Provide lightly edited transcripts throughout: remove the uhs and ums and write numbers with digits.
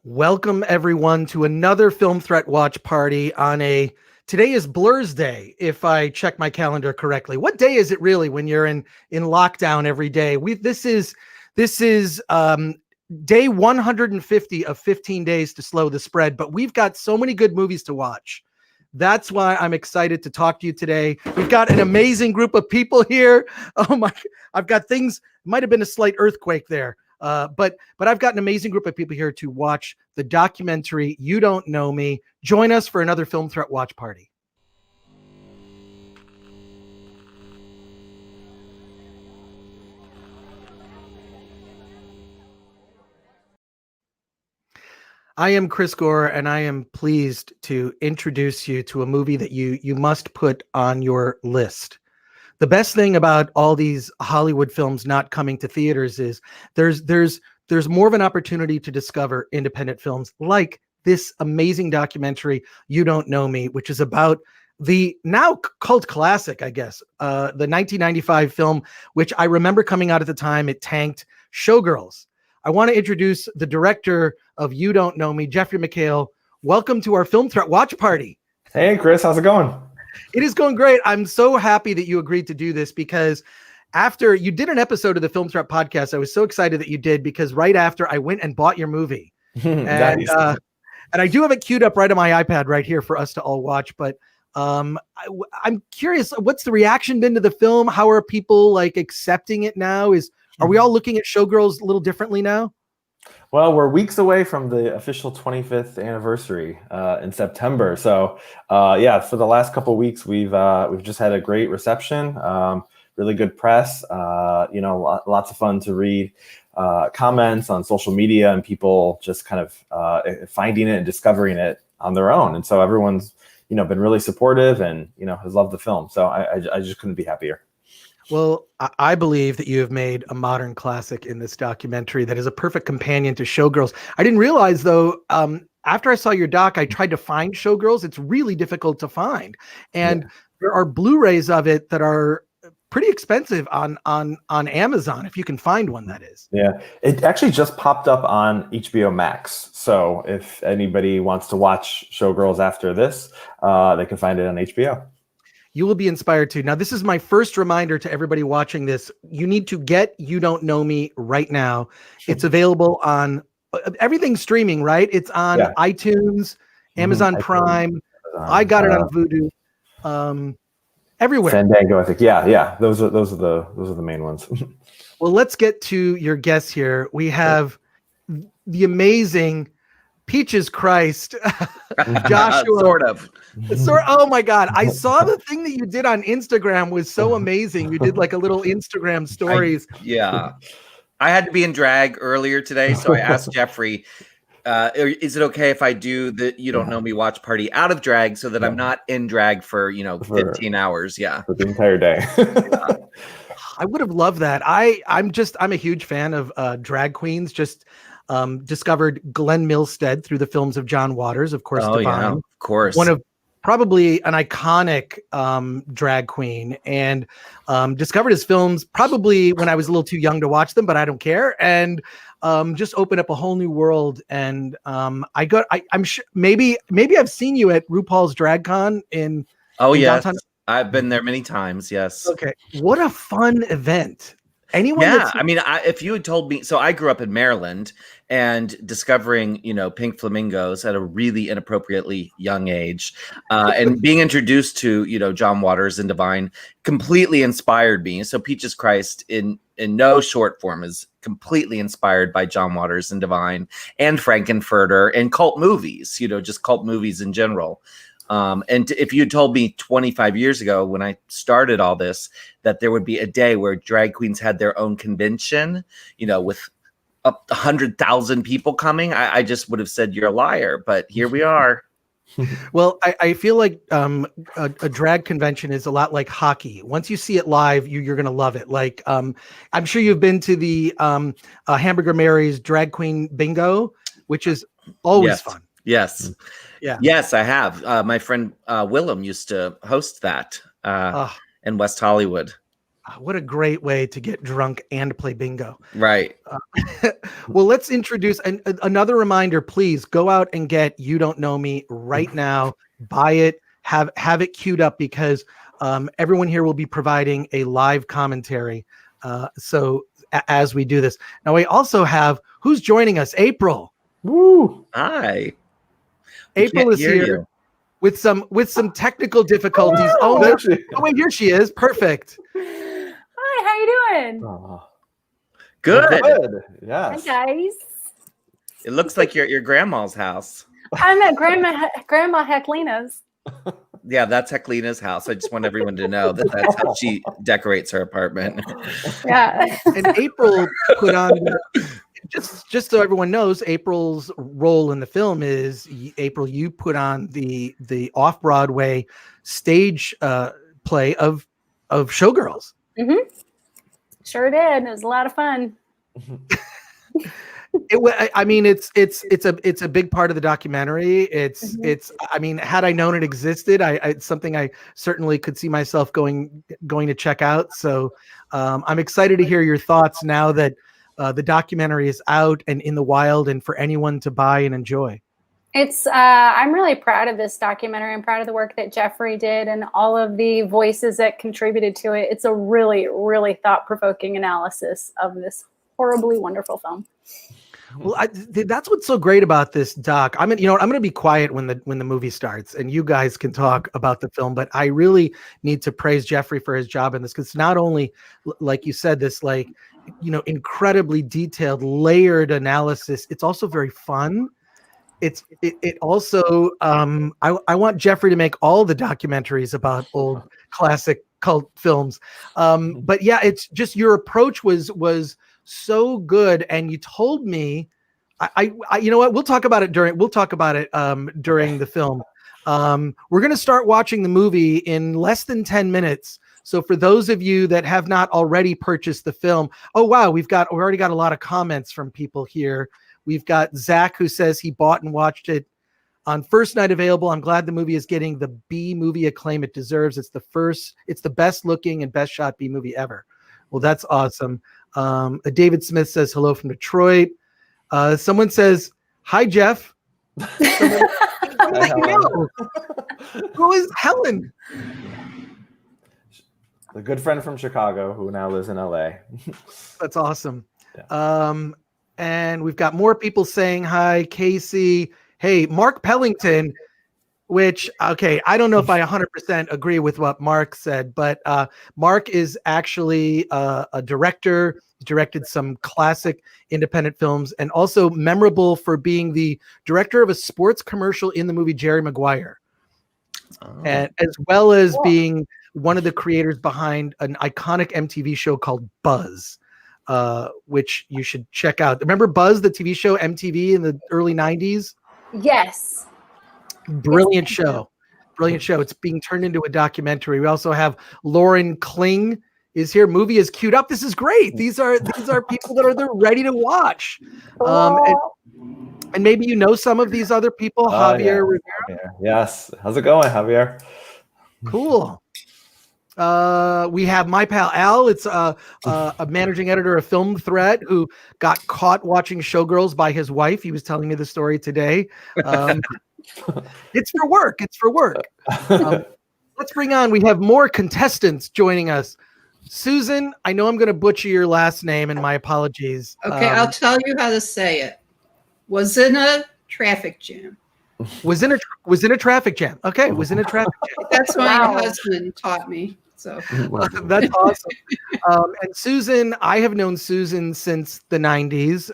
Welcome everyone to another Film Threat Watch Party on today is Blur's Day, if I check my calendar correctly. What day is it really when you're in lockdown every day? This is day 150 of 15 days to slow the spread, but we've got so many good movies to watch. That's why I'm excited to talk to you today. We've got an amazing group of people here. Oh my, I've got things, might have been a slight earthquake there. But I've got an amazing group of people here to watch the documentary You Don't Nomi. Join us for another Film Threat Watch Party. I am Chris Gore, and I am pleased to introduce you to a movie that you must put on your list. The best thing about all these Hollywood films not coming to theaters is there's more of an opportunity to discover independent films like this amazing documentary, You Don't Nomi, which is about the now cult classic, I guess, the 1995 film, which I remember coming out at the time. It tanked, Showgirls. I want to introduce the director of You Don't Nomi, Jeffrey McHale. Welcome to our Film Threat Watch Party. Hey, Chris, how's it going? It is going great. I'm so happy that you agreed to do this because after you did an episode of the Film Threat podcast, I was so excited that you did because right after I went and bought your movie. And I do have it queued up right on my iPad right here for us to all watch. But I'm curious, what's the reaction been to the film? How are people like accepting it now? Are we all looking at Showgirls a little differently now? Well, we're weeks away from the official 25th anniversary in September. So, yeah, for the last couple of weeks, we've just had a great reception, really good press. Lots of fun to read comments on social media and people just kind of finding it and discovering it on their own. And so everyone's been really supportive and has loved the film. So I just couldn't be happier. Well, I believe that you have made a modern classic in this documentary that is a perfect companion to Showgirls. I didn't realize, though, after I saw your doc, I tried to find Showgirls. It's really difficult to find. And there are Blu-rays of it that are pretty expensive on Amazon, if you can find one, that is. Yeah, it actually just popped up on HBO Max. So if anybody wants to watch Showgirls after this, they can find it on HBO. You will be inspired too. Now, this is my first reminder to everybody watching this. You need to get You Don't Nomi right now. It's available on everything streaming, right? It's on iTunes, Amazon Prime. I got it on Vudu. Everywhere. Fandango, I think. Yeah. Those are the main ones. Well, let's get to your guests here. We have the amazing Peaches Christ, Joshua. Sort of. Oh my God. I saw the thing that you did on Instagram was so amazing. You did like a little Instagram stories. I had to be in drag earlier today. So I asked Jeffrey, is it okay if I do the You Don't Nomi watch party out of drag so that I'm not in drag for 15 hours? Yeah. For the entire day. I would have loved that. I'm a huge fan of drag queens. Discovered Glenn Milstead through the films of John Waters, of course. Oh, yeah, of course. One of probably an iconic drag queen, and discovered his films probably when I was a little too young to watch them, but I don't care. And just opened up a whole new world. And I'm sure maybe I've seen you at RuPaul's Drag Con in yes, downtown. I've been there many times. Yes. Okay, what a fun event. If you had told me, so I grew up in Maryland and discovering, pink flamingos at a really inappropriately young age, and being introduced to, John Waters and Divine completely inspired me. So Peaches Christ in no short form is completely inspired by John Waters and Divine and Frankenfurter and cult movies, just cult movies in general. And if you told me 25 years ago when I started all this that there would be a day where drag queens had their own convention, with up 100,000 people coming, I just would have said you're a liar. But here we are. Well, I feel like a drag convention is a lot like hockey. Once you see it live, you're going to love it. Like I'm sure you've been to the Hamburger Mary's Drag Queen Bingo, which is always fun. Yes. Yeah. Yes, I have. My friend Willem used to host that in West Hollywood. What a great way to get drunk and play bingo. Right. Well, let's introduce another reminder. Please go out and get You Don't Know Me right now. Buy it. Have it queued up because everyone here will be providing a live commentary. So as we do this, now we also have who's joining us. April. Woo! Hi. April is here. You. With some technical difficulties. Oh no! Oh wait, here she is. Perfect. Hi, how you doing? Oh, Good. good. Yes. Hi guys. It looks like your grandma's house. I'm at Grandma Heclina's. Yeah, that's Heclina's house. I just want everyone to know that that's how she decorates her apartment. Yeah. And April put on just so everyone knows, April's role in the film is April. You put on the off-Broadway stage play of Showgirls. Mm-hmm. Sure did. It was a lot of fun. I mean, it's a big part of the documentary. It's. I mean, had I known it existed, it's something I certainly could see myself going to check out. So I'm excited to hear your thoughts now that the documentary is out and in the wild and for anyone to buy and enjoy. It's I'm really proud of this documentary. I'm proud of the work that Jeffrey did and all of the voices that contributed to it. It's a really, really thought-provoking analysis of this horribly wonderful film. Well, that's what's so great about this doc. I'm going to be quiet when the movie starts, and you guys can talk about the film. But I really need to praise Jeffrey for his job in this, because not only, like you said, this incredibly detailed, layered analysis. It's also very fun. It also I want Jeffrey to make all the documentaries about old classic cult films. But yeah, it's just your approach was so good, and you told me I you know what, we'll talk about it during the film. We're going to start watching the movie in less than 10 minutes. So for those of you that have not already purchased the film, oh wow, we've already got a lot of comments from people here. We've got Zach, who says he bought and watched it on first night available. I'm glad the movie is getting the B movie acclaim it deserves. It's the best looking and best shot B movie ever. Well, that's awesome. David Smith says hello from Detroit. Someone says, hi, Jeff. Who is Helen? The good friend from Chicago who now lives in LA. That's awesome. Yeah. And we've got more people saying hi. Casey. Hey, Mark Pellington, which, okay, I don't know if I 100% agree with what Mark said, but Mark is actually a director. He directed some classic independent films and also memorable for being the director of a sports commercial in the movie Jerry Maguire. Oh. And as well as being one of the creators behind an iconic MTV show called Buzz. Which you should check out. Remember Buzz, the TV show MTV in the early 90s? Yes. Brilliant show. It's being turned into a documentary. We also have Lauren Kling is here. Movie is queued up. This is great. These are people that they're ready to watch. And maybe you know some of these other people. Javier Rivera. Yes. How's it going, Javier? Cool. We have my pal Al. It's a managing editor of Film Threat who got caught watching Showgirls by his wife. He was telling me the story today. It's for work. Let's bring on. We have more contestants joining us. Susan, I know I'm going to butcher your last name, and my apologies. Okay, I'll tell you how to say it. Was in a traffic jam. Was in a traffic jam. Okay, was in a traffic jam. That's what my husband taught me. So that's awesome. And Susan, I have known Susan since the 90s.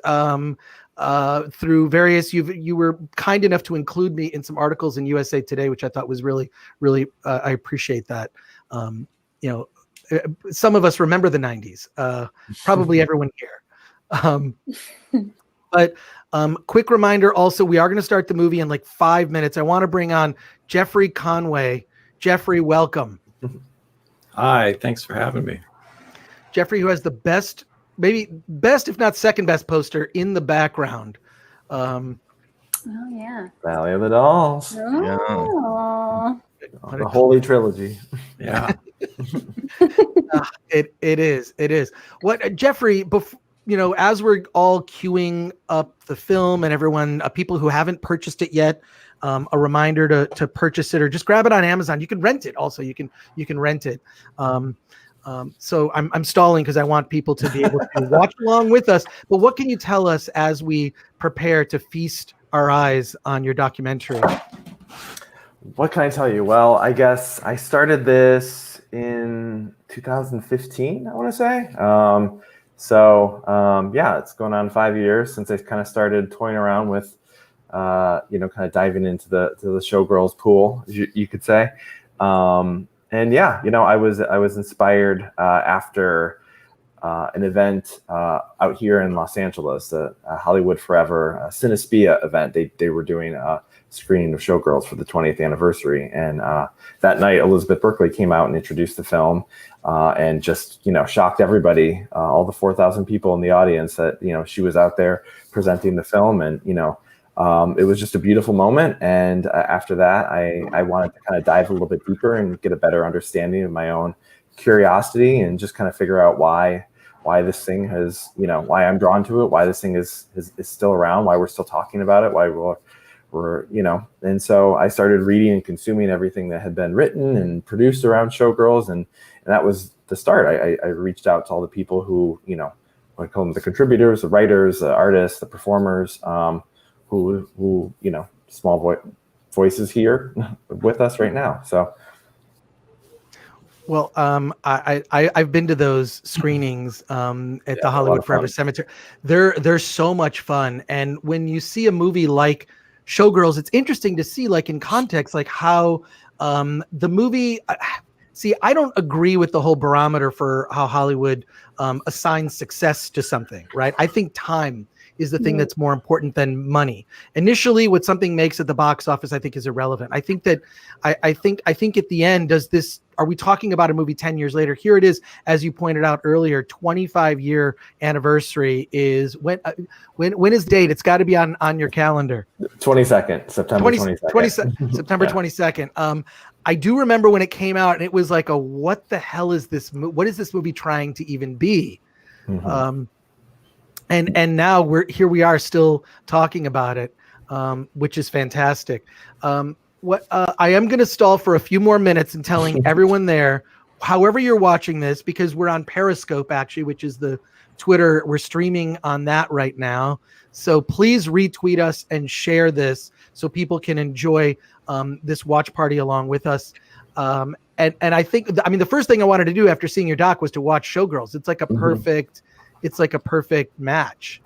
Through various, you were kind enough to include me in some articles in USA Today, which I thought was really, really, I appreciate that. Some of us remember the 90s, probably everyone here. But quick reminder also, we are going to start the movie in like 5 minutes. I want to bring on Jeffrey Conway. Jeffrey, welcome. Hi, thanks for having me. Jeffrey, who has the best, maybe best, if not second best poster in the background. Oh, yeah. Valley of the Dolls. Oh. The holy trilogy. Yeah. It is. What Jeffrey? As we're all queuing up the film and everyone, people who haven't purchased it yet, a reminder to purchase it or just grab it on Amazon. You can rent it. Also, you can rent it. So I'm stalling because I want people to be able to watch along with us. But what can you tell us as we prepare to feast our eyes on your documentary? What can I tell you? Well, I guess I started this in 2015, I want to say. Yeah, it's going on 5 years since I kind of started toying around with, kind of diving into the Showgirls pool, you could say. And yeah, I was inspired after an event out here in Los Angeles, the Hollywood Forever Cinespia event. They were doing a screening of Showgirls for the 20th anniversary, and that night Elizabeth Berkley came out and introduced the film, and just shocked everybody, all the 4,000 people in the audience, that she was out there presenting the film, and it was just a beautiful moment. And after that, I wanted to kind of dive a little bit deeper and get a better understanding of my own curiosity and just kind of figure out why this thing has, why I'm drawn to it, why this thing is still around, why we're still talking about it, why we're and so I started reading and consuming everything that had been written and produced around Showgirls, and that was the start. I reached out to all the people who, I call them the contributors, the writers, the artists, the performers, who small voices here with us right now. So. Well, I've been to those screenings at the Hollywood Forever Cemetery. They're so much fun, and when you see a movie like Showgirls, it's interesting to see, like, in context, like how the movie. See, I don't agree with the whole barometer for how Hollywood assigns success to something, right? I think time is the thing that's more important than money. Initially, what something makes at the box office, I think, is irrelevant. I think that I think at the end, are we talking about a movie 10 years later? Here it is, as you pointed out earlier, 25-year anniversary is when is the date? It's got to be on your calendar. 22nd, September 22nd. September 22nd. I do remember when it came out, and it was like, what the hell is this? What is this movie trying to even be? Mm-hmm. And now we are still talking about it, which is fantastic. I am going to stall for a few more minutes and telling everyone there, however you're watching this, because we're on Periscope, actually, which is the Twitter. We're streaming on that right now. So please retweet us and share this so people can enjoy this watch party along with us. And I think, the first thing I wanted to do after seeing your doc was to watch Showgirls. It's like a perfect, match.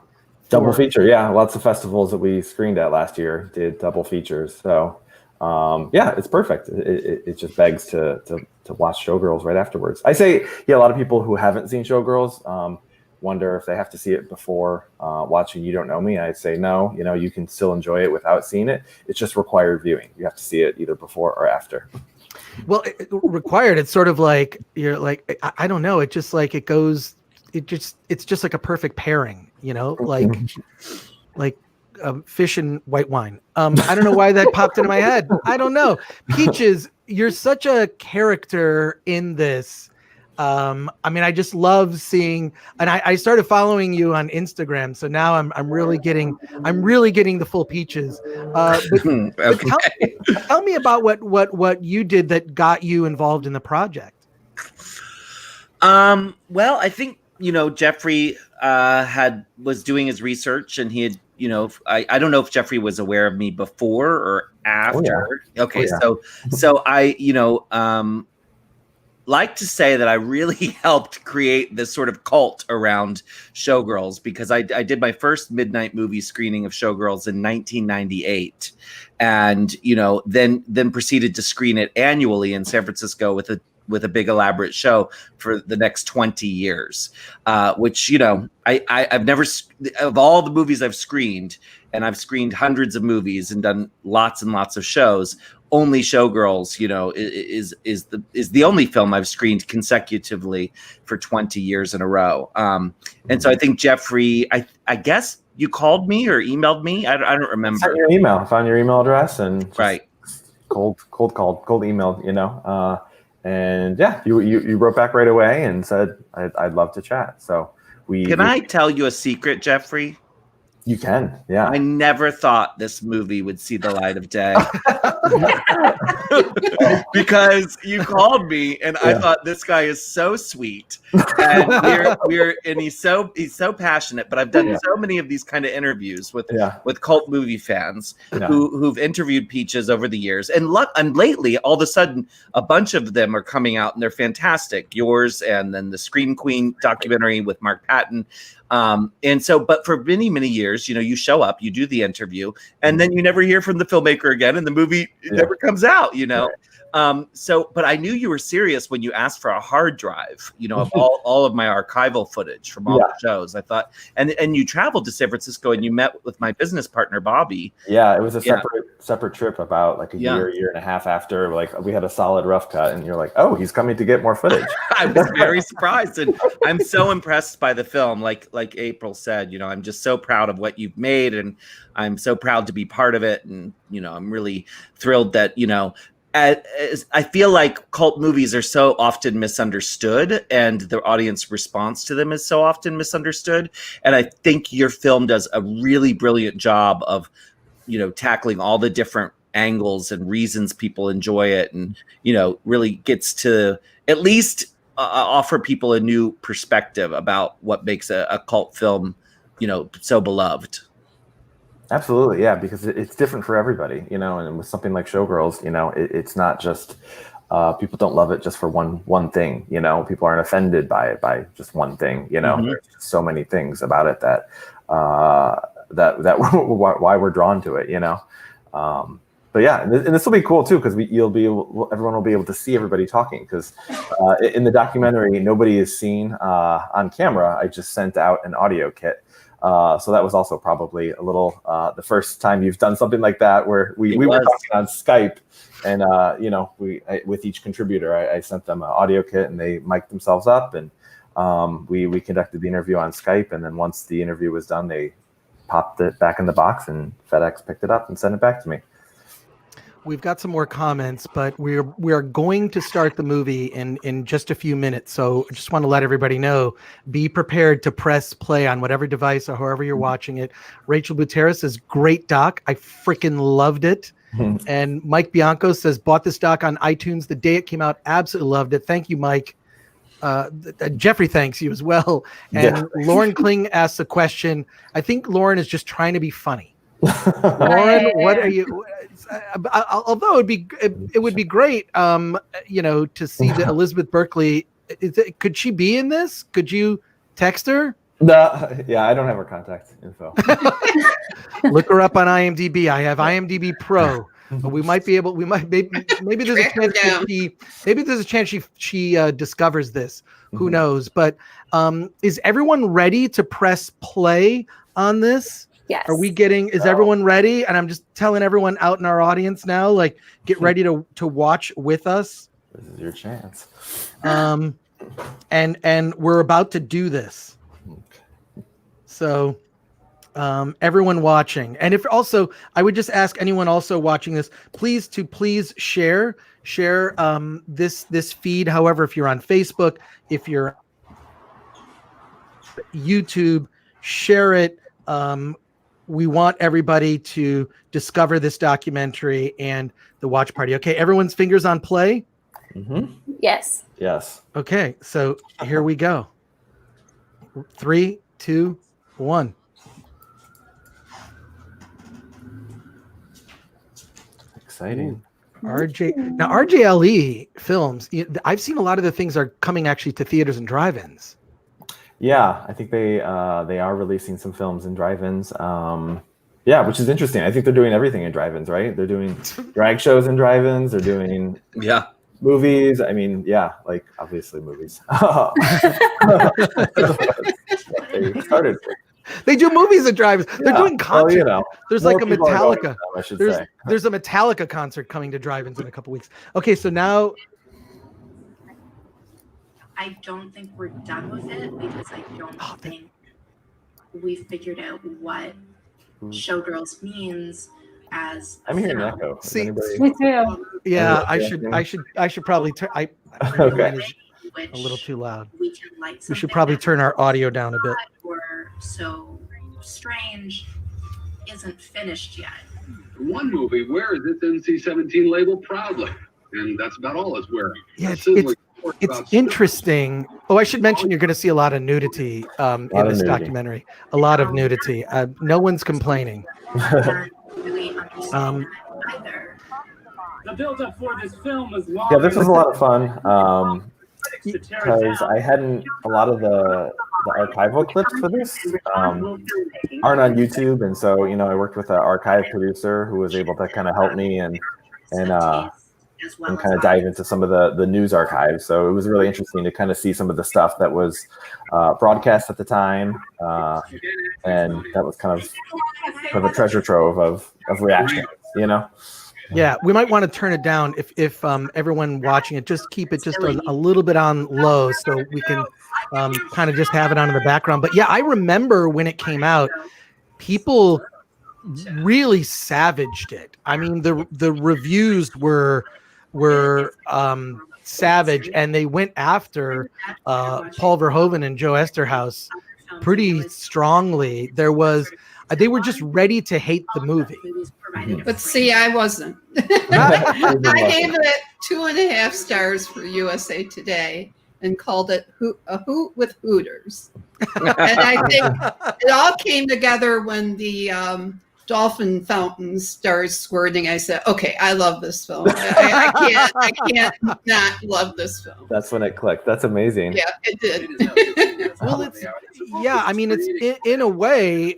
Double feature. Yeah. Lots of festivals that we screened at last year did double features. So it's perfect. It just begs to watch Showgirls right afterwards. I say, a lot of people who haven't seen Showgirls wonder if they have to see it before watching You Don't Nomi. I'd say no. You can still enjoy it without seeing it. It's just required viewing. You have to see it either before or after. Well, required. It's sort of like you're like, I don't know. It just like it goes. It's just like a perfect pairing. Like fish and white wine. I don't know why that popped into my head. I don't know. Peaches, you're such a character in this. I just love seeing, and I started following you on Instagram, so now I'm really getting the full Peaches. But tell me about what you did that got you involved in the project. Well, I think Jeffrey was doing his research, and he had I don't know if Jeffrey was aware of me before or after. Oh, yeah. Okay, so I like to say that I really helped create this sort of cult around Showgirls, because I did my first midnight movie screening of Showgirls in 1998, and then proceeded to screen it annually in San Francisco with a big elaborate show for the next 20 years, which I've never, of all the movies I've screened, and I've screened hundreds of movies and done lots and lots of shows, only Showgirls, is the only film I've screened consecutively for 20 years in a row. And so I think Jeffrey, I guess you called me or emailed me. I don't remember. Sent your email. I found your email address and right. cold email, you know, and yeah, you wrote back right away and said I'd love to chat. So Can I tell you a secret, Jeffrey? You can, yeah. I never thought this movie would see the light of day. Because you called me and I thought this guy is so sweet, and and he's so passionate. But I've done so many of these kind of interviews with cult movie fans who've interviewed Peaches over the years, and lately all of a sudden a bunch of them are coming out and they're fantastic. Yours, and then the Scream Queen documentary with Mark Patton. And so, but for many years, you know, you show up, you do the interview, and then you never hear from the filmmaker again, and the movie never comes out, you know. So, but I knew you were serious when you asked for a hard drive, you know, of all of my archival footage from all the shows. I thought, and you traveled to San Francisco and you met with my business partner Bobby. Yeah, it was a separate trip about like a year and a half after. Like we had a solid rough cut, and you're like, oh, he's coming to get more footage. I was very surprised, and I'm so impressed by the film. Like April said, you know, I'm just so proud of what you've made, and I'm so proud to be part of it. And you know, I'm really thrilled that, you know, I feel like cult movies are so often misunderstood, and the audience response to them is so often misunderstood. And I think your film does a really brilliant job of, you know, tackling all the different angles and reasons people enjoy it, and, you know, really gets to at least offer people a new perspective about what makes a cult film, you know, so beloved. Absolutely, yeah, because it's different for everybody, you know. And with something like Showgirls, you know, it's not just people don't love it just for one thing, you know. People aren't offended by it by just one thing, you know. There's just so many things about it that why we're drawn to it, you know. But yeah, and this will be cool too, because everyone will be able to see everybody talking, because in the documentary nobody is seen on camera. I just sent out an audio kit. So that was also probably a little the first time you've done something like that, where we were talking on Skype, and you know, with each contributor I sent them an audio kit, and they mic'd themselves up, and we conducted the interview on Skype, and then once the interview was done, they popped it back in the box, and FedEx picked it up and sent it back to me. We've got some more comments, but we are going to start the movie in just a few minutes. So I just want to let everybody know, be prepared to press play on whatever device or however you're watching it. Rachel Buteris says, great doc. I freaking loved it. And Mike Bianco says, bought this doc on iTunes the day it came out. Absolutely loved it. Thank you, Mike. Jeffrey thanks you as well. And Lauren Kling asks a question. I think Lauren is just trying to be funny. Lauren, what are you? Although it would be great, you know, to see the Elizabeth Berkley. Could she be in this? Could you text her? No, yeah, I don't have her contact info. Look her up on IMDb. I have IMDb Pro. But we might be able. Maybe there's a chance she discovers this. Who knows? But is everyone ready to press play on this? Yes. Are we getting? Is everyone ready? And I'm just telling everyone out in our audience now, like, get ready to watch with us. This is your chance. And we're about to do this. So, everyone watching, and if also, I would just ask anyone also watching this, please share this feed. However, if you're on Facebook, if you're YouTube, share it. We want everybody to discover this documentary and the watch party. Okay, everyone's fingers on play? Yes. Yes. Okay, so here we go. 3, 2, 1. Exciting. RJLE films, I've seen a lot of the things are coming actually to theaters and drive-ins. Yeah, I think they are releasing some films in drive-ins. Yeah, which is interesting. I think they're doing everything in drive-ins, right? They're doing drag shows in drive-ins. They're doing movies. I mean, yeah, like obviously movies. They started. They do movies at drive-ins. They're doing concerts. Well, you know, there's like a Metallica. Say. There's a Metallica concert coming to drive-ins in a couple weeks. Okay, so now. I don't think we're done with it, because I don't think we've figured out what Showgirls means. as a I'm hearing an film. echo. Is See- anybody? Me too. Yeah, Anything? I should probably turn. Okay. Mine is Which a little too loud. we can like We should something probably that's turn our audio down a bit. or so strange isn't finished yet. One movie wears its NC-17 label proudly, and that's about all it's wearing. Yeah, A it's sizzling report it's about interesting. Oh, I should mention you're going to see a lot of nudity in of this nudity. documentary. A lot of nudity. No one's complaining. Not really understand Um, that either. The build-up for this film was long. Yeah, this was a lot of fun. Because I hadn't a lot of the archival clips for this aren't on YouTube, and so I worked with an archive producer who was able to kind of help me and kind of dive into some of the news archives. So it was really interesting to kind of see some of the stuff that was broadcast at the time, and that was kind of a treasure trove of reactions. Yeah, we might want to turn it down if everyone watching it, just keep it just a little bit on low so we can kind of just have it on in the background. But yeah, I remember when it came out, people really savaged it. I mean, the reviews were savage, and they went after Paul Verhoeven and Joe Esterhaus pretty strongly. They were just ready to hate the movie. But see, I wasn't. I gave it 2.5 stars for USA Today and called it a hoot with Hooters. And I think it all came together when the dolphin fountain started squirting. I said, okay, I love this film. I can't not love this film. That's when it clicked. That's amazing. Yeah, it did. Well, I mean, it's in a way,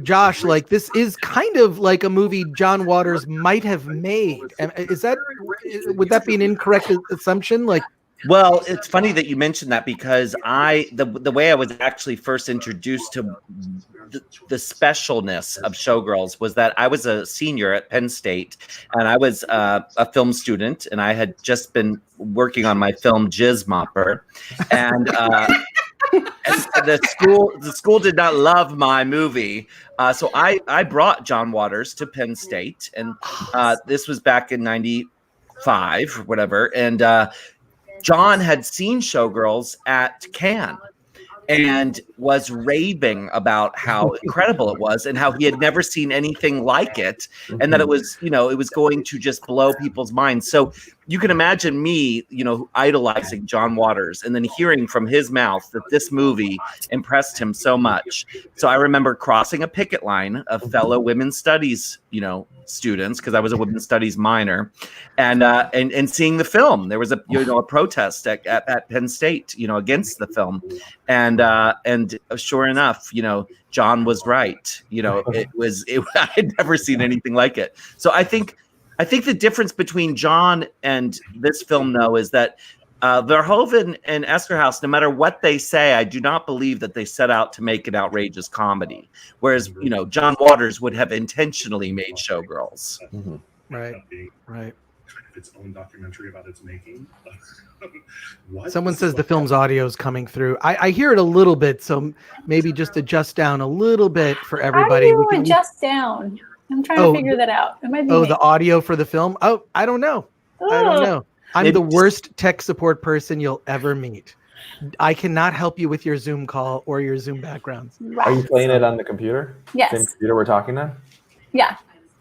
Josh, like this is kind of like a movie John Waters might have made. Would that be an incorrect assumption? Like, Well, it's funny that you mentioned that because the way I was actually first introduced to the specialness of Showgirls was that I was a senior at Penn State, and I was a film student, and I had just been working on my film Jizz Mopper, and the school did not love my movie, so I brought John Waters to Penn State, and this was back in '95 or whatever, and John had seen Showgirls at Cannes and was raving about how incredible it was and how he had never seen anything like it, and that it was, it was going to just blow people's minds. So you can imagine me, idolizing John Waters and then hearing from his mouth that this movie impressed him so much. So I remember crossing a picket line of fellow women's studies, students, because I was a women's studies minor, and seeing the film. There was a protest at Penn State, against the film, and sure enough, John was right. I had never seen anything like it. So I think the difference between John and this film, though, is that Verhoeven and Esterhaus, no matter what they say, I do not believe that they set out to make an outrageous comedy. Whereas, John Waters would have intentionally made Showgirls. Mm-hmm. right. kind of its own documentary about its making. Someone says the film's audio is coming through. I hear it a little bit, so maybe just adjust down a little bit for everybody. How do you adjust down? I'm trying to figure that out. It might be the audio for the film? Oh, I don't know. I don't know. I'm the worst tech support person you'll ever meet. I cannot help you with your Zoom call or your Zoom backgrounds. Are you playing it on the computer? Yes. Same computer we're talking on? Yeah.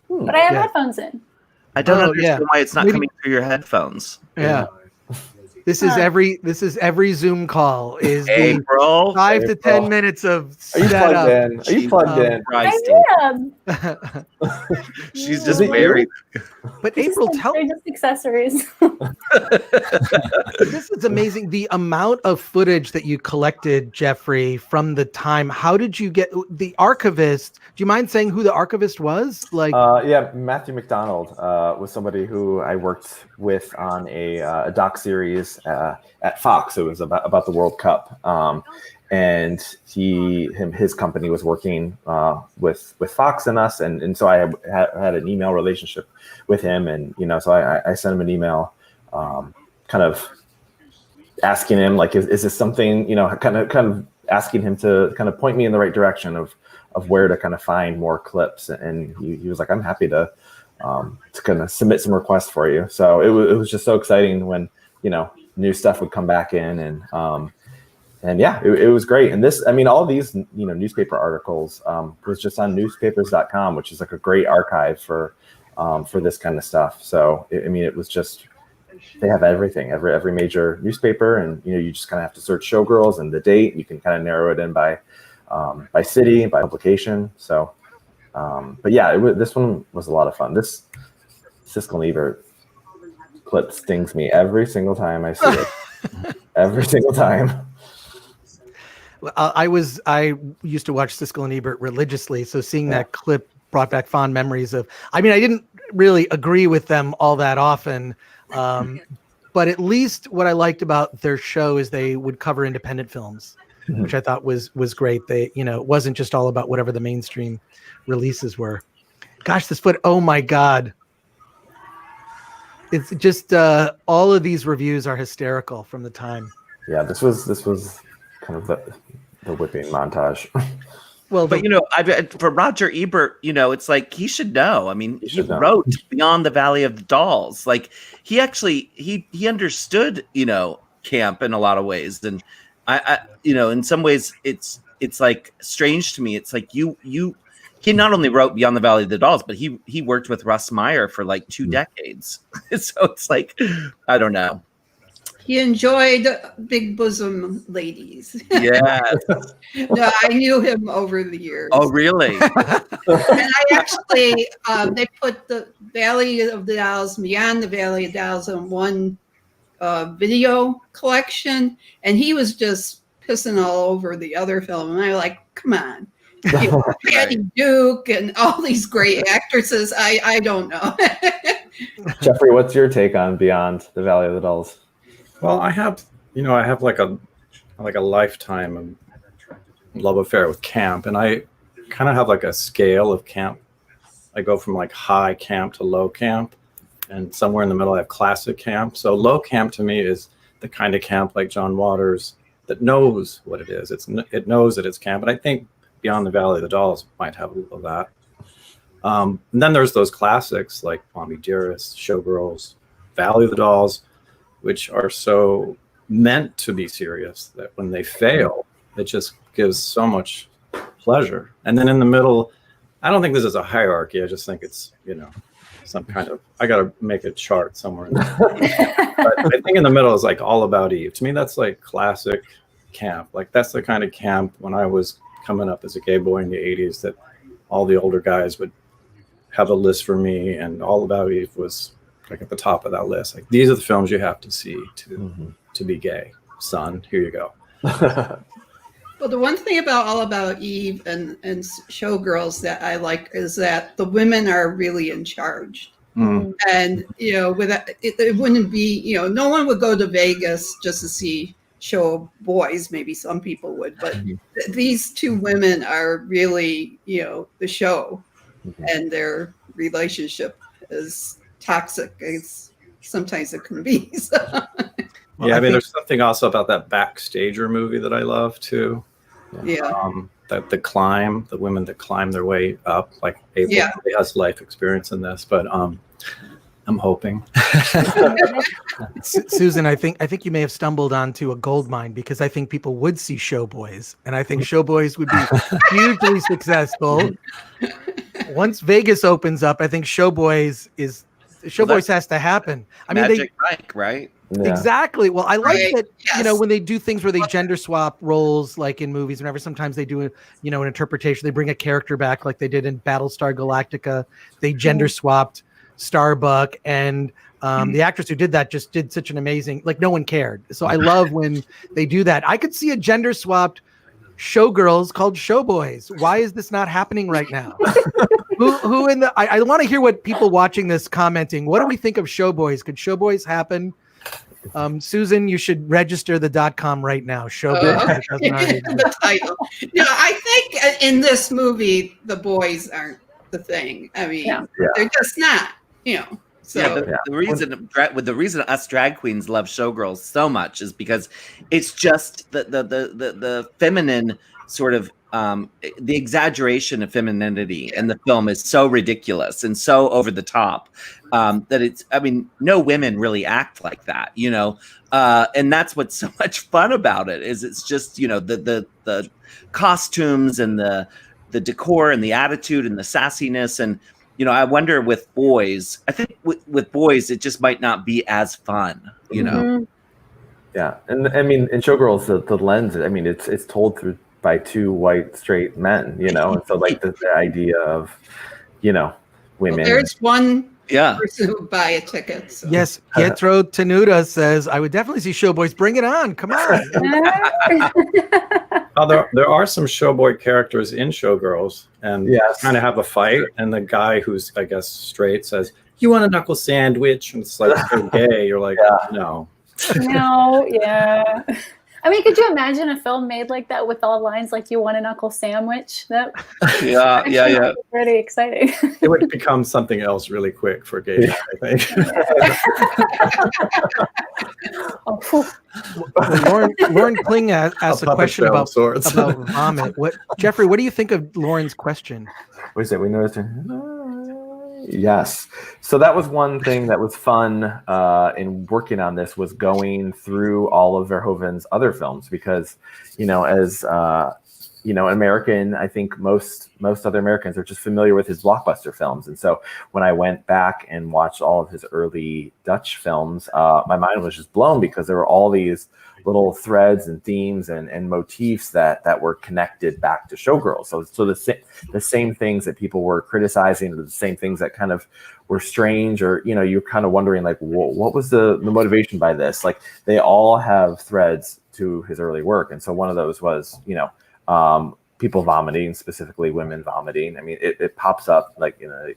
But I have headphones in. I don't understand why it's not coming through your headphones. Yeah. This is every Zoom call is April. 5 to 10 minutes of setup. Are you plugged in? I am. She's just very. But April, they're just accessories. This is amazing. The amount of footage that you collected, Jeffrey, from the time. How did you get the archivist? Do you mind saying who the archivist was? Yeah, Matthew McDonald was somebody who I worked with on a doc series at Fox. It was about the World Cup, and his company was working with Fox and us, and so I had an email relationship with him, and so I sent him an email, kind of asking him, like, is this something, kind of asking him to kind of point me in the right direction of where to kind of find more clips, and he was like, I'm happy to kind of submit some requests for you. So it was just so exciting when, you know, new stuff would come back in, and yeah, it was great. And this, I mean, all these, you know, newspaper articles was just on newspapers.com, which is like a great archive for this kind of stuff. So I mean, it was just, they have everything, every major newspaper, and you know, you just kind of have to search Showgirls and the date. You can kind of narrow it in by city, by publication. So, but yeah, this one was a lot of fun. This Siskel and Ebert clip stings me every single time I see it. Every single time. I used to watch Siskel and Ebert religiously, so seeing that clip brought back fond memories of. I mean, I didn't really agree with them all that often, but at least what I liked about their show is they would cover independent films, which I thought was great. They, you know, it wasn't just all about whatever the mainstream releases were. Gosh, this foot! Oh my God! It's just all of these reviews are hysterical from the time. Yeah, this was kind of the whipping montage. Well, but you know, for Roger Ebert, you know, it's like he should know. I mean, he wrote Beyond the Valley of the Dolls. Like he actually he understood, you know, camp in a lot of ways, and I you know, in some ways it's like strange to me. It's like he not only wrote Beyond the Valley of the Dolls, but he worked with Russ Meyer for like 2 decades. So it's like, I don't know. He enjoyed big bosom ladies. Yeah. No, I knew him over the years. Oh, really? And I actually, they put the Valley of the Dolls, Beyond the Valley of the Dolls on one video collection. And he was just pissing all over the other film. And I was like, come on. You know, Patty Duke and all these great actresses. I don't know. Jeffrey, what's your take on Beyond the Valley of the Dolls? Well, I have like a lifetime love affair with camp, and I kind of have like a scale of camp. I go from like high camp to low camp, and somewhere in the middle I have classic camp. So low camp to me is the kind of camp like John Waters that knows what it is. It knows that it's camp, and I think Beyond the Valley of the Dolls might have a little of that. And then there's those classics like Mommy Dearest, Showgirls, Valley of the Dolls, which are so meant to be serious that when they fail, it just gives so much pleasure. And then in the middle, I don't think this is a hierarchy. I just think it's, you know, some kind of, I got to make a chart somewhere in there. But I think in the middle is like All About Eve. To me, that's like classic camp. Like that's the kind of camp when I was coming up as a gay boy in the 80s that all the older guys would have a list for me, and All About Eve was like at the top of that list. Like these are the films you have to see to be gay, son. Here you go. Well, the one thing about All About Eve and Showgirls that I like is that the women are really in charge. And you know, it wouldn't be, you know, no one would go to Vegas just to see show boys. Maybe some people would, but these two women are really, you know, the show, and their relationship is toxic as sometimes it can be. So. Well, yeah, I mean, there's something also about that Backstager movie that I love too. Yeah. That the women that climb their way up, like April has life experience in this, but I'm hoping. Susan, I think you may have stumbled onto a gold mine, because I think people would see Showboys, and I think Showboys would be hugely successful. Once Vegas opens up, I think Showboys has to happen. I mean, Magic Mike, right? Yeah. Exactly. Well, I like that, you know, when they do things where they gender swap roles, like in movies, whenever sometimes they do, you know, an interpretation, they bring a character back like they did in Battlestar Galactica. They gender swapped Starbuck, and the actress who did that just did such an amazing, like no one cared. So I love when they do that. I could see a gender swapped Showgirls called Showboys. Why is this not happening right now? Who in the, I want to hear what people watching this commenting. What do we think of Showboys? Could Showboys happen? Susan, you should register the .com right now. Showboys. The title. No, I think in this movie, the boys aren't the thing. I mean, they're just not, you know. So the reason us drag queens love Showgirls so much is because it's just the feminine sort of the exaggeration of femininity in the film is so ridiculous and so over the top that it's, I mean, no women really act like that, you know, and that's what's so much fun about it is it's just, you know, the costumes and the decor and the attitude and the sassiness. And, you know, I wonder with boys, I think with boys, it just might not be as fun, you know? Yeah. And I mean, in Showgirls, the lens, I mean, it's told through by two white straight men, you know, and so like the idea of, you know, women. Well, there's one Yeah. person who would buy a ticket. So. Yes, Pietro Tenuta says, I would definitely see Showboys. Bring it on. Come on. There are some showboy characters in Showgirls, and Yes. kind of have a fight, and the guy who's, I guess, straight says, "You want a knuckle sandwich?" And it's like so gay. You're like, no. No, yeah. I mean, could you imagine a film made like that with all lines like "You want a knuckle sandwich"? That Yeah, yeah, yeah. would be pretty exciting. It would become something else really quick for gay, I think. Oh, phew. Lauren Kling asked a question about sorts. vomit. Jeffrey, what do you think of Lauren's question? What is it? We noticed. Yes. So that was one thing that was fun in working on this, was going through all of Verhoeven's other films, because, you know, as you know, American, I think most other Americans are just familiar with his blockbuster films. And so when I went back and watched all of his early Dutch films, my mind was just blown, because there were all these little threads and themes and motifs that were connected back to Showgirls. So the same things that people were criticizing, or the same things that kind of were strange, or, you know, you're kind of wondering like, what was the motivation by this? Like, they all have threads to his early work. And so one of those was, you know, people vomiting, specifically women vomiting. I mean, it pops up like, you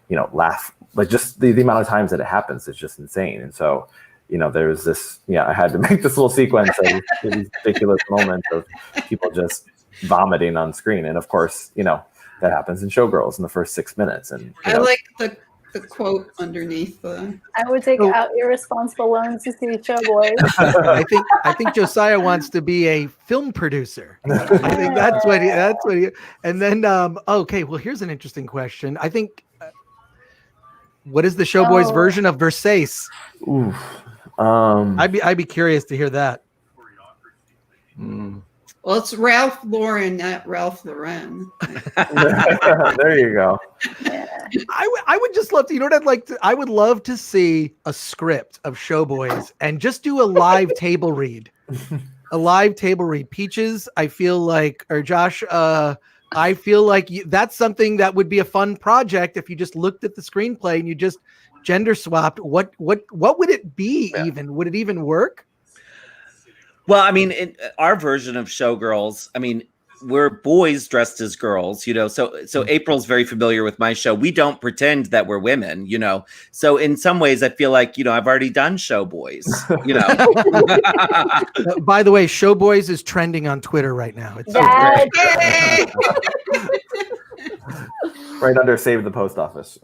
know, laugh, like just the amount of times that it happens is just insane. And so, you know, there's this, I had to make this little sequence of these ridiculous moments of people just vomiting on screen. And of course, you know, that happens in Showgirls in the first 6 minutes. And I like the quote underneath the. I would take out irresponsible loans to see Showboys. I think Josiah wants to be a film producer. I think that's what he. And then, okay, well, here's an interesting question. I think, what is the Showboys version of Versace? Oof. I'd be curious to hear that. Well, it's Ralph Lauren, not Ralph Lauren. There you go. I would just love to, you know what I'd like to, I would love to see a script of Showboys and just do a live table read. A live table read. Peaches, I feel like, or Josh, I feel like that's something that would be a fun project if you just looked at the screenplay and you just gender swapped. What would it be even? Would it even work? Well, I mean, in our version of Showgirls, I mean, we're boys dressed as girls, you know, so April's very familiar with my show. We don't pretend that we're women, you know, so in some ways I feel like, you know, I've already done Showboys, you know. By the way, Showboys is trending on Twitter right now. It's right under Save the Post Office.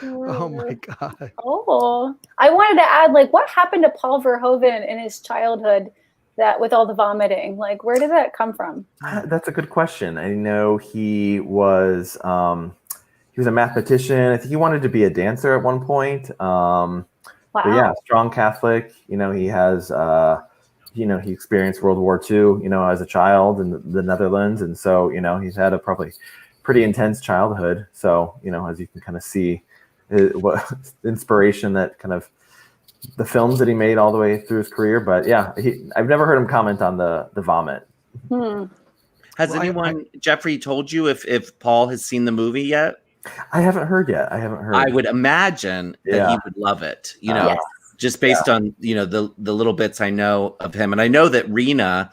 Oh my God. Oh, I wanted to add, like, what happened to Paul Verhoeven in his childhood, that with all the vomiting? Like, where did that come from? That's a good question. I know he was a mathematician. I think he wanted to be a dancer at one point. Wow. But yeah, strong Catholic. You know, he has, you know, he experienced World War II, you know, as a child in the Netherlands. And so, you know, he's had a probably pretty intense childhood. So, you know, as you can kind of see, what inspiration that kind of the films that he made all the way through his career. But yeah, I've never heard him comment on the vomit. Has anyone, Jeffrey, told you if Paul has seen the movie yet? I haven't heard yet. I would imagine that he would love it, you know, just based on, you know, the little bits I know of him. And I know that Rena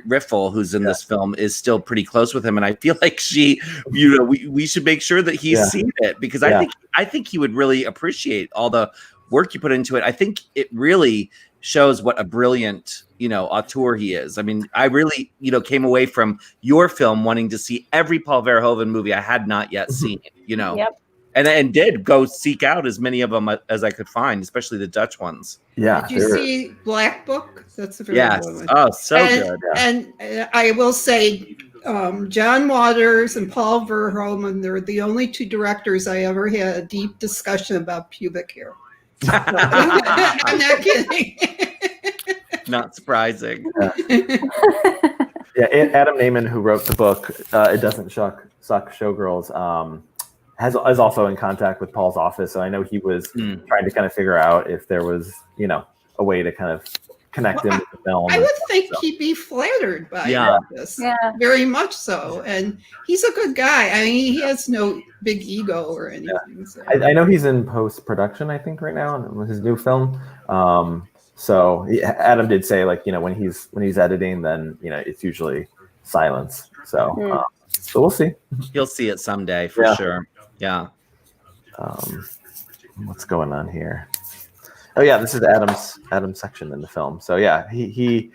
Riffle, who's in this film, is still pretty close with him, and I feel like she, you know, we should make sure that he's seen it, because I think he would really appreciate all the work you put into it. I think it really shows what a brilliant, you know, auteur he is. I mean, I really, you know, came away from your film wanting to see every Paul Verhoeven movie I had not yet seen, you know. and did go seek out as many of them as I could find, especially the Dutch ones. Yeah. Did you see Black Book? That's a very Yes. good one. Oh, so good. And I will say, John Waters and Paul Verhoeven, they're the only two directors I ever had a deep discussion about pubic hair. I'm not kidding. Not surprising. Yeah, Adam Naiman, who wrote the book "It Doesn't Suck Showgirls," is also in contact with Paul's office. So I know he was trying to kind of figure out if there was, a way to kind of connect him with the film. I would think he'd be flattered by this, very much so. And he's a good guy. I mean, he has no big ego or anything. Yeah. So. I know he's in post-production, I think, right now with his new film. So Adam did say, like, when he's editing, then it's usually silence. So so we'll see. You'll see it someday for sure. Yeah. What's going on here? Oh yeah, this is Adam's section in the film. So yeah, he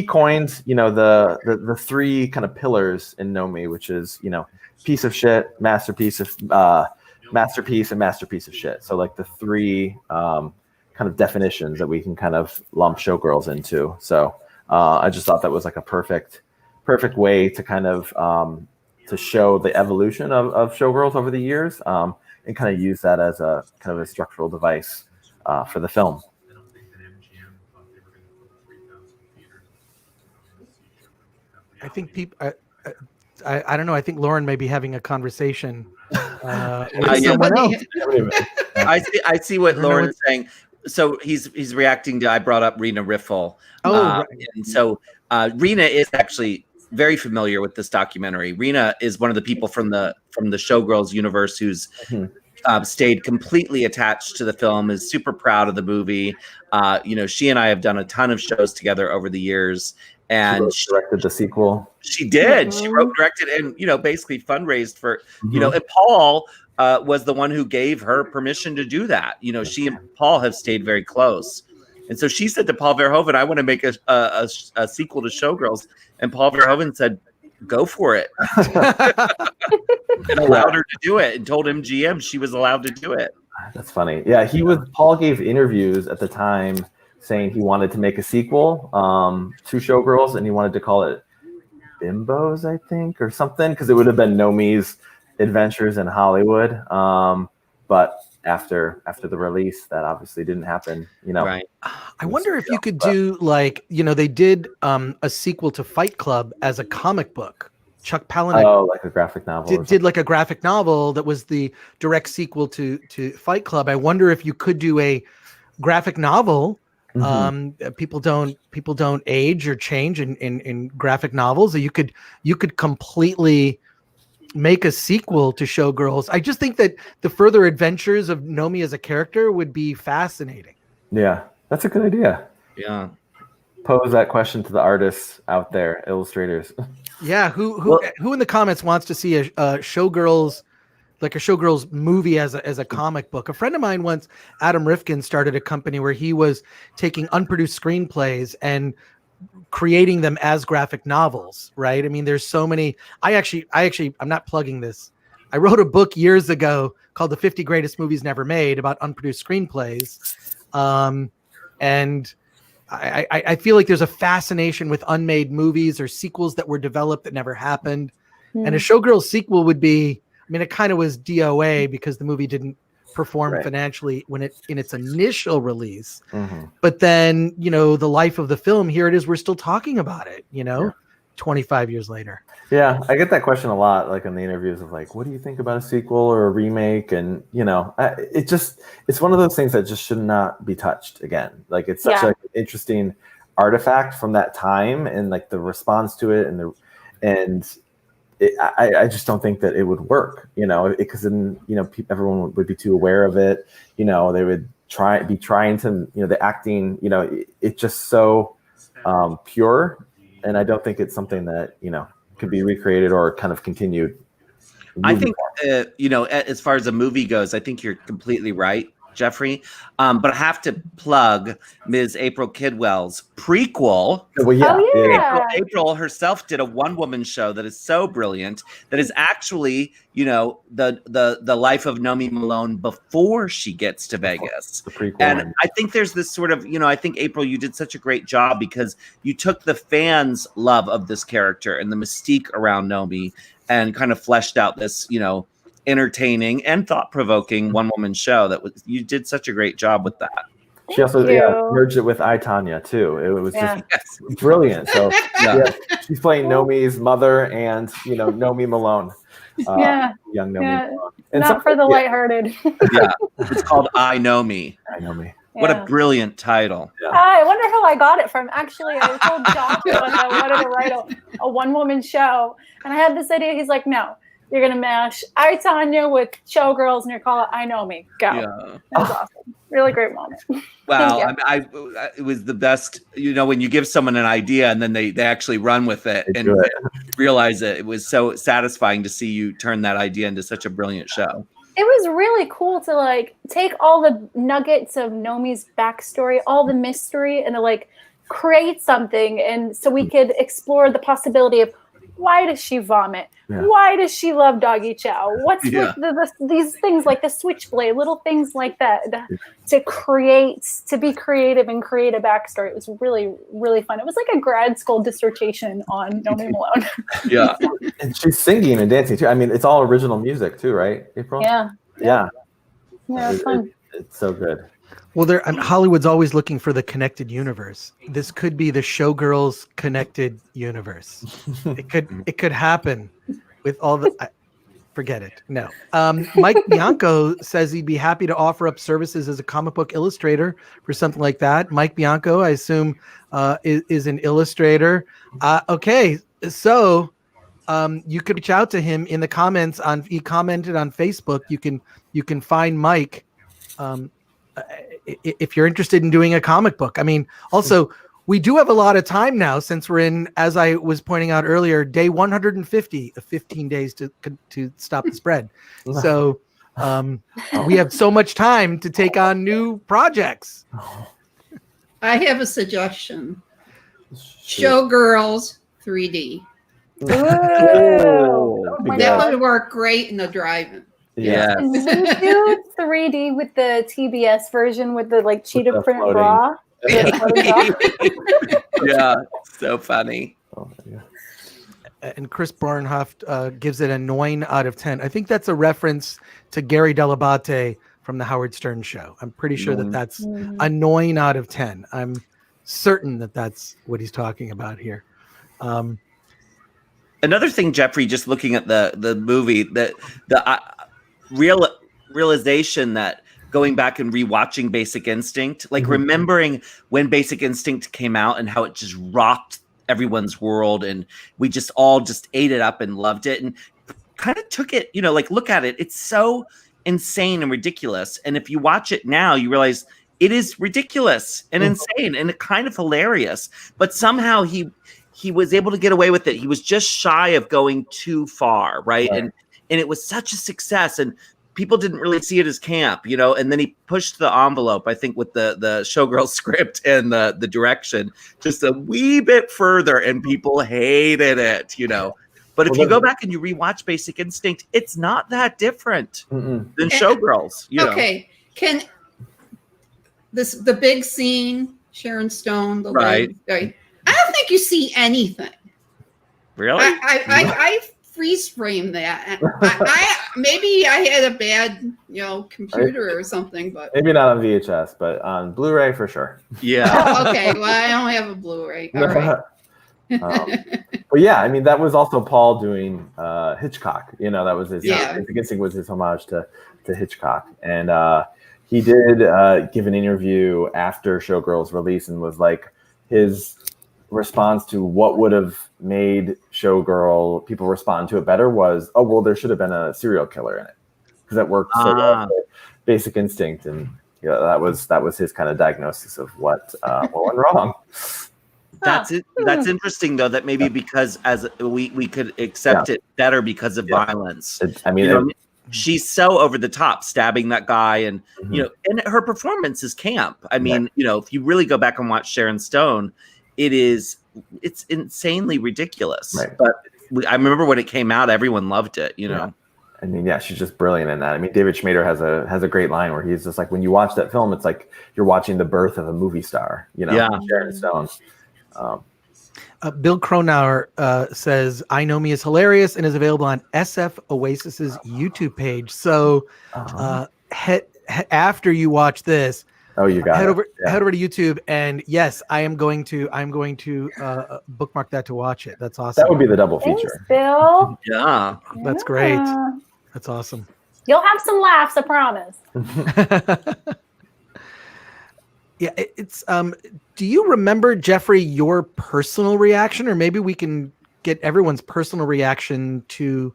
coined the three kind of pillars in Nomi, which is piece of shit, masterpiece, and masterpiece of shit. So like the three kind of definitions that we can kind of lump Showgirls into. So I just thought that was like a perfect way to kind of to show the evolution of Showgirls over the years, and kind of use that as a kind of a structural device for the film. I think people. I don't know. I think Lauren may be having a conversation with someone else. I see what Lauren is saying. So he's reacting to. I brought up Rena Riffel. Right. And so Rena is actually very familiar with this documentary. Rena is one of the people from the Showgirls universe who's stayed completely attached to the film, is super proud of the movie. She and I have done a ton of shows together over the years. And she directed the sequel. She did. She wrote, directed, and basically fundraised for. And Paul was the one who gave her permission to do that. She and Paul have stayed very close, and so she said to Paul Verhoeven, "I want to make a sequel to Showgirls," and Paul Verhoeven said, "Go for it," and allowed her to do it, and told MGM she was allowed to do it. That's funny. Yeah, Paul gave interviews at the time saying he wanted to make a sequel to Showgirls, and he wanted to call it Bimbos, I think, or something, because it would have been Nomi's Adventures in Hollywood. But after the release, that obviously didn't happen. Right. I wonder if you could do they did a sequel to Fight Club as a comic book. Chuck Palahniuk like a graphic novel. Did like a graphic novel that was the direct sequel to Fight Club. I wonder if you could do a graphic novel. People don't age or change in graphic novels. You could completely make a sequel to Showgirls. I just think that the further adventures of Nomi as a character would be fascinating. Yeah, that's a good idea. Yeah. Pose that question to the artists out there, illustrators. Yeah, who in the comments wants to see a Showgirls, like a Showgirls movie as a comic book? A friend of mine once, Adam Rifkin, started a company where he was taking unproduced screenplays and creating them as graphic novels, right? I mean, there's so many. I actually, I'm not plugging this. I wrote a book years ago called The 50 Greatest Movies Never Made about unproduced screenplays. And I feel like there's a fascination with unmade movies or sequels that were developed that never happened. And a Showgirls sequel would be, I mean, it kind of was DOA because the movie didn't perform financially in its initial release. But then, the life of the film, here it is, we're still talking about it, 25 years later. Yeah, I get that question a lot, like in the interviews of like, what do you think about a sequel or a remake? And, it's one of those things that just should not be touched again. Like, it's such an interesting artifact from that time, and like the response to it I just don't think that it would work, because then, everyone would be too aware of it. They would be trying to, the acting, it's just so pure. And I don't think it's something that, could be recreated or kind of continued. I think, as far as a movie goes, I think you're completely right. Jeffrey. But I have to plug Ms. April Kidwell's prequel. Well, yeah, Oh, yeah. April herself did a one-woman show that is so brilliant that is actually, you know, the life of Nomi Malone before she gets to Vegas. The prequel. And I think there's this sort of, you know, I think April, you did such a great job because you took the fans' love of this character and the mystique around Nomi and kind of fleshed out this, you know, entertaining and thought-provoking one-woman show that was, you did such a great job with that. She also Thank you. merged it with I, Tonya too. It was Yeah. just brilliant. So she's playing Nomi's mother and, you know, Nomi Malone. Yeah. Young Nomi Yeah. Malone. And Not for the lighthearted. Yeah, it's called I Know Me. I know me. What Yeah. a brilliant title. I wonder who I got it from. Actually, I told Josh that I wanted to write a one-woman show, and I had this idea. He's like, "No, you're gonna mash I, Tonya with Showgirls, and you're call it I Know Me." Go. Yeah. That was awesome. Really great moment. Wow. Thank I mean, it was the best, you know, when you give someone an idea and then they actually run with it They and do it. realize it. It was so satisfying to see you turn that idea into such a brilliant show. It was really cool to like take all the nuggets of Nomi's backstory, all the mystery, and to like create something, and so we could explore the possibility of why does she vomit? Yeah. Why does she love doggy chow? What's Yeah. with these things like the switchblade, little things like that, to be creative and create a backstory. It was really, really fun. It was like a grad school dissertation on Nomi Malone. Yeah. And she's singing and dancing too. I mean, it's all original music too, right, April? Yeah, Yeah. yeah, it's fun. It's so good. Well, Hollywood's always looking for the connected universe. This could be the Showgirls connected universe. It could happen with all the. Forget it. No. Mike Bianco says he'd be happy to offer up services as a comic book illustrator for something like that. Mike Bianco, I assume, is an illustrator. Okay, so you could reach out to him in the comments he commented on Facebook. You can find Mike. If you're interested in doing a comic book. I mean, also, we do have a lot of time now since we're in, as I was pointing out earlier, day 150 of 15 days to stop the spread. So we have so much time to take on new projects. I have a suggestion. Showgirls 3D. Ooh. Oh my That God. would work great in the drive-in. Yeah. And we do 3D with the TBS version with the like cheetah the print floating. bra. Yeah. So funny. Oh, yeah. And Chris Barnhoft gives it a 9 out of 10. I think that's a reference to Gary Delabate from the Howard Stern show. I'm pretty sure that that's a 9 out of 10. I'm certain that that's what he's talking about here. Another thing, Jeffrey, just looking at the movie, that the realization that going back and rewatching Basic Instinct, like remembering when Basic Instinct came out and how it just rocked everyone's world, and we just all just ate it up and loved it, and kind of took it, you know, like look at it. It's so insane and ridiculous. And if you watch it now, you realize it is ridiculous and insane and kind of hilarious. But somehow he was able to get away with it. He was just shy of going too far, right? And it was such a success, and people didn't really see it as camp, you know. And then he pushed the envelope, I think, with the Showgirl script and the direction just a wee bit further, and people hated it, you know. But if you go back and you rewatch Basic Instinct, it's not that different than Showgirls. You know? Okay, can the big scene, Sharon Stone, the Right. leg, I don't think you see anything. Really? I freeze frame that. I maybe I had a bad, computer or something, but Maybe not on VHS, but on Blu-ray for sure. Yeah. okay. Well, I don't have a Blu-ray. All right. But yeah, I mean, that was also Paul doing Hitchcock. You know, that was his. Yeah. Basic Instinct was his homage to Hitchcock, and he did give an interview after Showgirls release, and was like, his response to what would have made Showgirl people respond to it better was, oh well, there should have been a serial killer in it, because that worked so well with Basic Instinct, and that was his kind of diagnosis of what went wrong. That's it. That's interesting, though, that maybe because as we could accept it better because of violence. she's so over the top, stabbing that guy, and you know, and her performance is camp. I mean, you know, if you really go back and watch Sharon Stone, it's insanely ridiculous. Right. But I remember when it came out, everyone loved it. You know. I mean, yeah, she's just brilliant in that. I mean, David Schmader has a great line where he's just like, when you watch that film, it's like you're watching the birth of a movie star. You know, Sharon Stone. Bill Cronauer says, I Know Me is hilarious and is available on SF Oasis's YouTube page. So after you watch this, you got head it. over to YouTube, and yes, I'm going to bookmark that to watch it. That's awesome. That would be the double Thanks, feature. Bill. Yeah. That's great. That's awesome. You'll have some laughs, I promise. Yeah, it's do you remember, Jeffrey, your personal reaction, or maybe we can get everyone's personal reaction to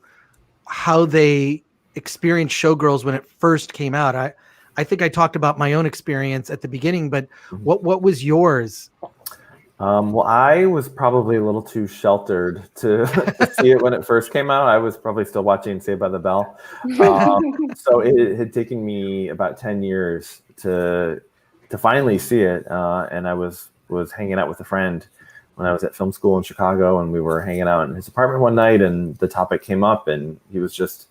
how they experienced Showgirls when it first came out? I think I talked about my own experience at the beginning, but what was yours? Well, I was probably a little too sheltered to see it when it first came out. I was probably still watching Saved by the Bell. So it had taken me about 10 years to finally see it. And I was hanging out with a friend when I was at film school in Chicago, and we were hanging out in his apartment one night, and the topic came up, and he was just,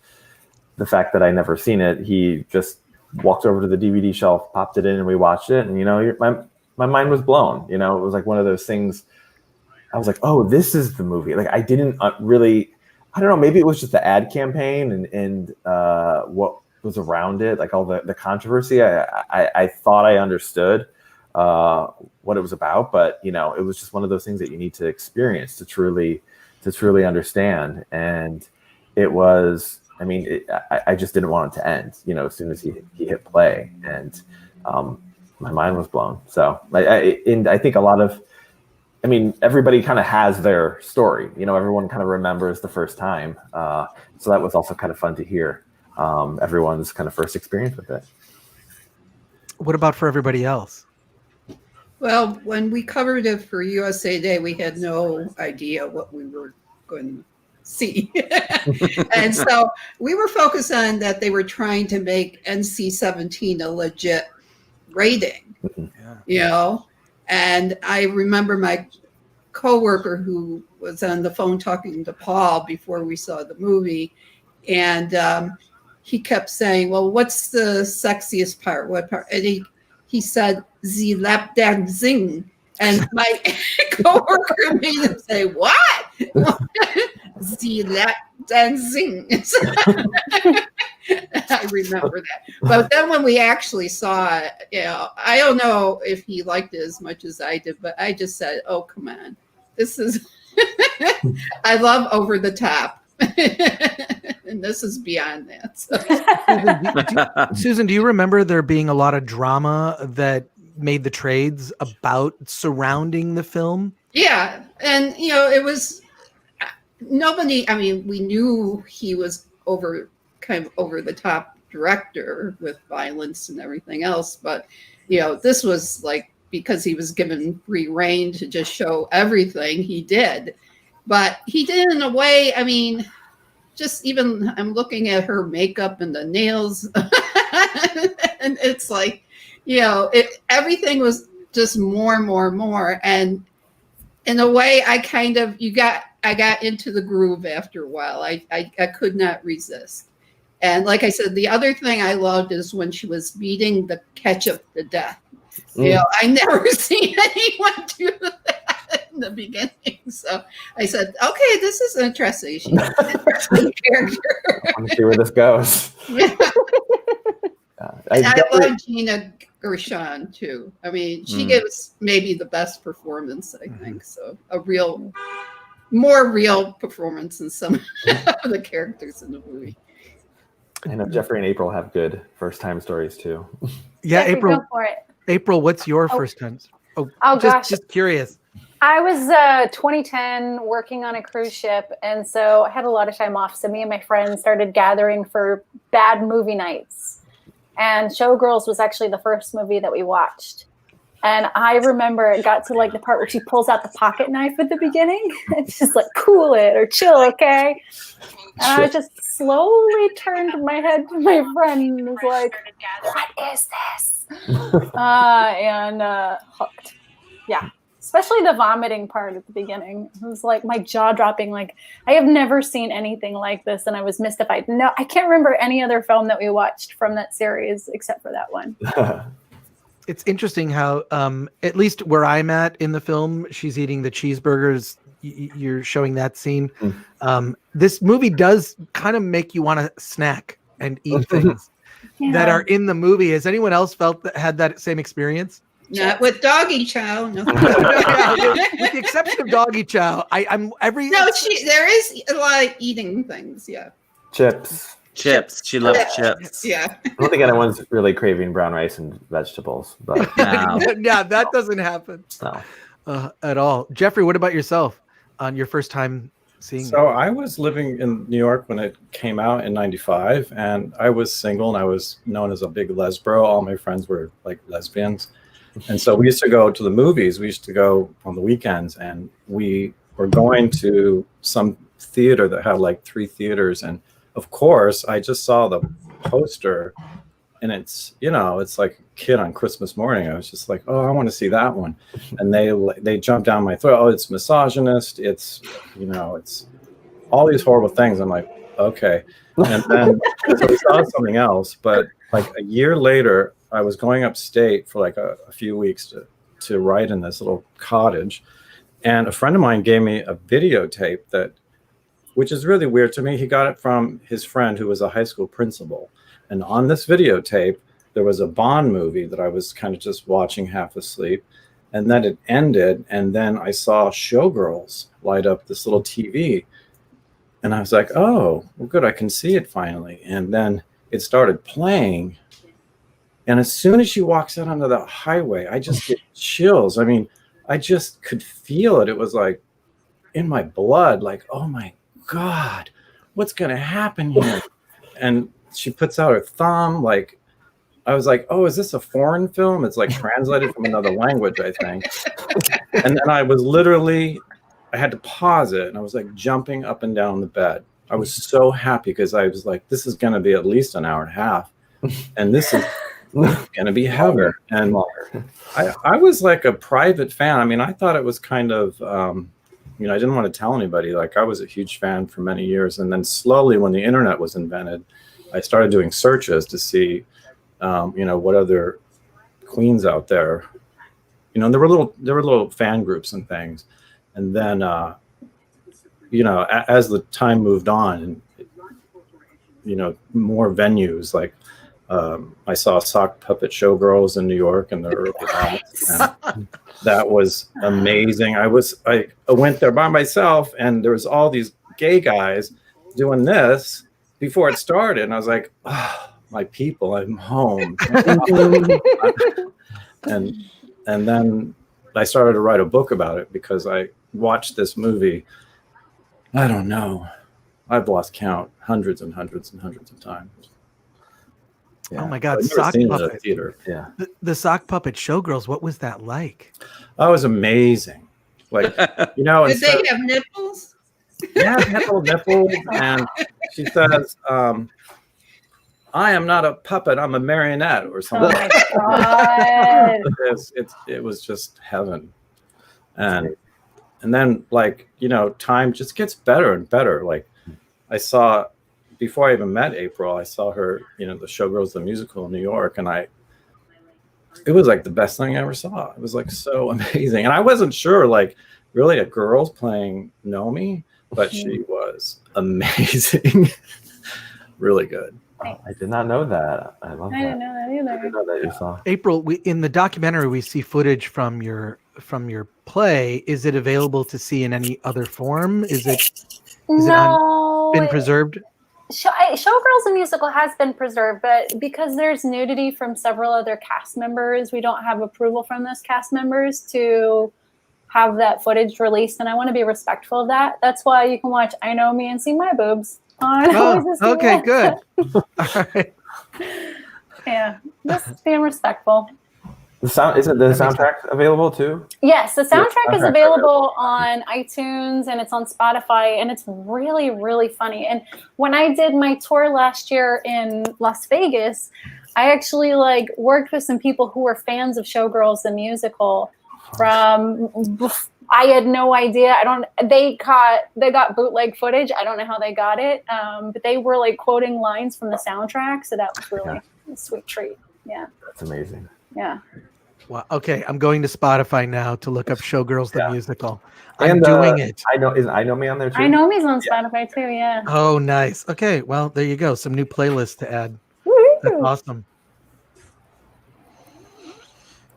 the fact that I never seen it, he just walked over to the DVD shelf, popped it in, and we watched it. And, you know, my mind was blown. You know, it was like one of those things. I was like, oh, this is the movie. Like, I didn't really, I don't know, maybe it was just the ad campaign and what was around it, like all the controversy. I thought I understood what it was about, but, you know, it was just one of those things that you need to experience to truly understand. And it was, I mean, I just didn't want it to end, you know, as soon as he hit play, and my mind was blown. So I think a lot of, I mean, everybody kind of has their story, you know, everyone kind of remembers the first time. So that was also kind of fun to hear everyone's kind of first experience with it. What about for everybody else? Well, when we covered it for USA Day, we had no idea what we were going to see. And so we were focused on that they were trying to make NC-17 a legit rating, you know. And I remember my coworker who was on the phone talking to Paul before we saw the movie, and he kept saying, well, what's the sexiest part? What part? And he said, the lap dancing. And my coworker made him say, what? The lap dancing. I remember that. But then when we actually saw it, you know, I don't know if he liked it as much as I did, but I just said, oh, come on. This is, I love over the top. And this is beyond that. So. Susan, do you remember there being a lot of drama that made the trades about surrounding the film? Yeah. And, you know, it was nobody, I mean, we knew he was kind of over the top director with violence and everything else. But, you know, this was like, because he was given free rein to just show everything, he did. But he did in a way, I mean, just even I'm looking at her makeup and the nails, and it's like, you know, everything was just more and more and more. And in a way, I got into the groove after a while. I could not resist. And like I said, the other thing I loved is when she was beating the ketchup to death. You know, I never seen anyone do that in the beginning. So I said, okay, this is interesting. She's an interesting character. I want to see where this goes. Yeah. I love Gina Gershon too. I mean, she gives maybe the best performance, I think. So more real performance than some of the characters in the movie. I know Jeffrey and April have good first time stories too. Yeah, Jeffrey, April. go for it. April, what's your first time? Oh, just curious. I was 2010 working on a cruise ship, and so I had a lot of time off. So me and my friends started gathering for bad movie nights. And Showgirls was actually the first movie that we watched. And I remember it got to like the part where she pulls out the pocket knife at the beginning. It's just like, cool it or chill, okay? And I was just slowly turned my head to my friend and was like, "What is this?" and hooked. Yeah. Especially the vomiting part at the beginning. It was like my jaw dropping. Like, I have never seen anything like this, and I was mystified. No, I can't remember any other film that we watched from that series except for that one. It's interesting how, at least where I'm at in the film, she's eating the cheeseburgers. You're showing that scene. This movie does kind of make you want to snack and eat things that are in the movie. Has anyone else had that same experience? Not with doggy chow. No. With the exception of doggy chow, I'm every. No, there is a lot of eating things. Yeah. Chips. She loves chips. Yeah. I don't think anyone's really craving brown rice and vegetables, but No. Yeah, that doesn't happen at all. Jeffrey, what about yourself on your first time seeing it? So I was living in New York when it came out in '95, and I was single, and I was known as a big lesbro. All my friends were like lesbians. And so we used to go to the movies. We used to go on the weekends, and we were going to some theater that had like 3 theaters. And of course, I just saw the poster, and it's, you know, it's like a kid on Christmas morning. I was just like, oh, I want to see that one. And they jumped down my throat. Oh, it's misogynist. It's, you know, it's all these horrible things. I'm like, okay. And then so we saw something else. But like a year later, I was going upstate for like a few weeks to write in this little cottage. And a friend of mine gave me a videotape which is really weird to me. He got it from his friend who was a high school principal. And on this videotape, there was a Bond movie that I was kind of just watching half asleep. And then it ended. And then I saw Showgirls light up this little TV. And I was like, oh, well, good. I can see it finally. And then it started playing. And as soon as she walks out onto the highway, I just get chills. I mean, I just could feel it. It was like in my blood, like, oh my God, what's going to happen here? And she puts out her thumb. Like, I was like, oh, is this a foreign film? It's like translated from another language, I think. And then I had to pause it. And I was like jumping up and down the bed. I was so happy because I was like, this is going to be at least an hour and a half. And this is gonna be heaven. And I was like a private fan. I mean, I thought it was kind of I didn't want to tell anybody. Like, I was a huge fan for many years, and then slowly when the internet was invented, I started doing searches to see what other queens out there. There were little fan groups and things. And then as the time moved on, and more venues, like I saw sock puppet Showgirls in New York in the early aughts, and that was amazing. I went there by myself, and there was all these gay guys doing this before it started, and I was like, oh, my people, I'm home. and then I started to write a book about it because I watched this movie. I don't know, I've lost count, hundreds and hundreds and hundreds of times. Yeah. Oh my God, sock puppet theater. Yeah, the sock puppet Showgirls. What was that like? Oh, it was amazing. Like, did they have nipples? Yeah, nipples, and she says, "I am not a puppet. I'm a marionette," or something. Oh my God! It was just heaven, and then time just gets better and better. Like, I saw. Before I even met April, I saw her, the Showgirls, the musical in New York, and it was like the best thing I ever saw. It was like so amazing. And I wasn't sure, like, really a girl's playing Nomi, but she was amazing. Really good. Oh, I did not know that. I love that. I didn't know that either. I didn't know that you saw. April, in the documentary, we see footage from your play. Is it available to see in any other form? Is it been preserved? Showgirls the musical has been preserved, but because there's nudity from several other cast members, we don't have approval from those cast members to have that footage released, and I want to be respectful of that. That's why you can watch I Know Me and see my boobs on. Okay, good. All right. Yeah, just being respectful. The sound isn't the soundtrack available too? Yes, the soundtrack is soundtrack available on iTunes and it's on Spotify, and it's really, really funny. And when I did my tour last year in Las Vegas, I actually like worked with some people who were fans of Showgirls the musical. I had no idea. They got bootleg footage. I don't know how they got it, but they were like quoting lines from the soundtrack, so that was really a sweet treat. Yeah, that's amazing. Yeah. Well, okay, I'm going to Spotify now to look up Showgirls the musical. I'm And, doing it. I know me on there too. I know me's on Spotify too. Yeah. Oh, nice. Okay, well, there you go. Some new playlists to add. Woo-hoo. That's awesome.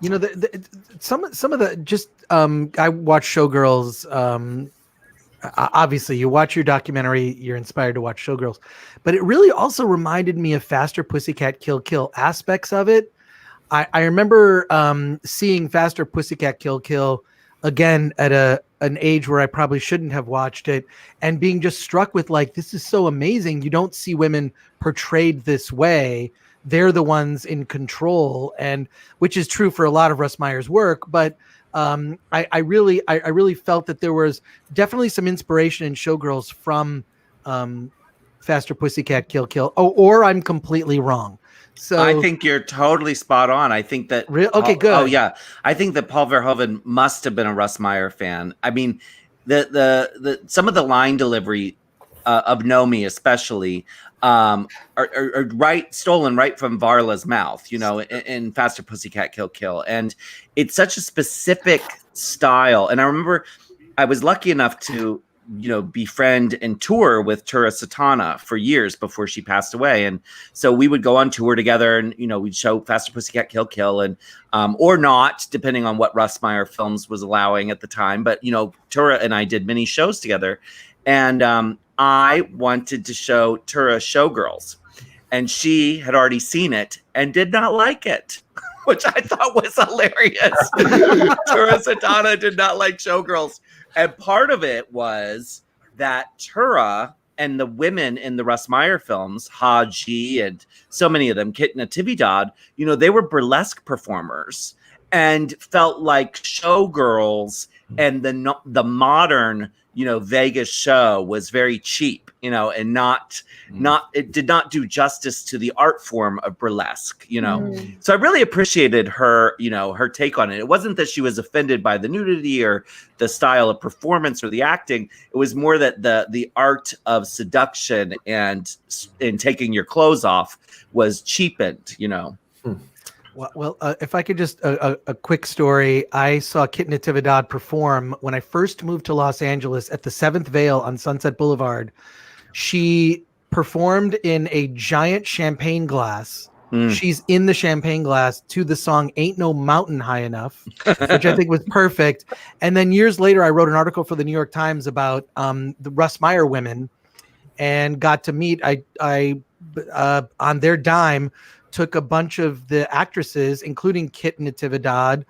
You know, some of the just I watch Showgirls. Obviously, you watch your documentary, you're inspired to watch Showgirls, but it really also reminded me of Faster Pussycat Kill Kill aspects of it. I remember seeing Faster Pussycat Kill Kill again at an age where I probably shouldn't have watched it, and being just struck with like, this is so amazing. You don't see women portrayed this way. They're the ones in control, and which is true for a lot of Russ Meyer's work. But I really felt that there was definitely some inspiration in Showgirls from Faster Pussycat Kill Kill. Oh, or I'm completely wrong. So I think you're totally spot on. I think that okay, good. Oh yeah, I think that Paul Verhoeven must have been a Russ Meyer fan. I mean, the some of the line delivery of Nomi, especially, are stolen right from Varla's mouth. You know, in Faster Pussycat Kill Kill, and it's such a specific style. And I remember I was lucky enough to befriend and tour with Tura Satana for years before she passed away. And so we would go on tour together and, we'd show Faster Pussycat Kill Kill and, or not, depending on what Russ Meyer Films was allowing at the time. But, Tura and I did many shows together. And I wanted to show Tura Showgirls. And she had already seen it and did not like it, which I thought was hilarious. Tura Satana did not like Showgirls. And part of it was that Tura and the women in the Russ Meyer films, Haji and so many of them, Kit Natividad, they were burlesque performers and felt like Showgirls and the modern, Vegas show was very cheap, and it did not do justice to the art form of burlesque, So I really appreciated her, her take on it. It wasn't that she was offended by the nudity or the style of performance or the acting. It was more that the art of seduction and taking your clothes off was cheapened, Well, if I could just a quick story. I saw Kit Natividad perform when I first moved to Los Angeles at the Seventh Veil on Sunset Boulevard. She performed in a giant champagne glass. She's in the champagne glass to the song Ain't No Mountain High Enough, which I think was perfect. And then years later, I wrote an article for the New York Times about the Russ Meyer women and got to meet, I on their dime, took a bunch of the actresses, including Kit Natividad,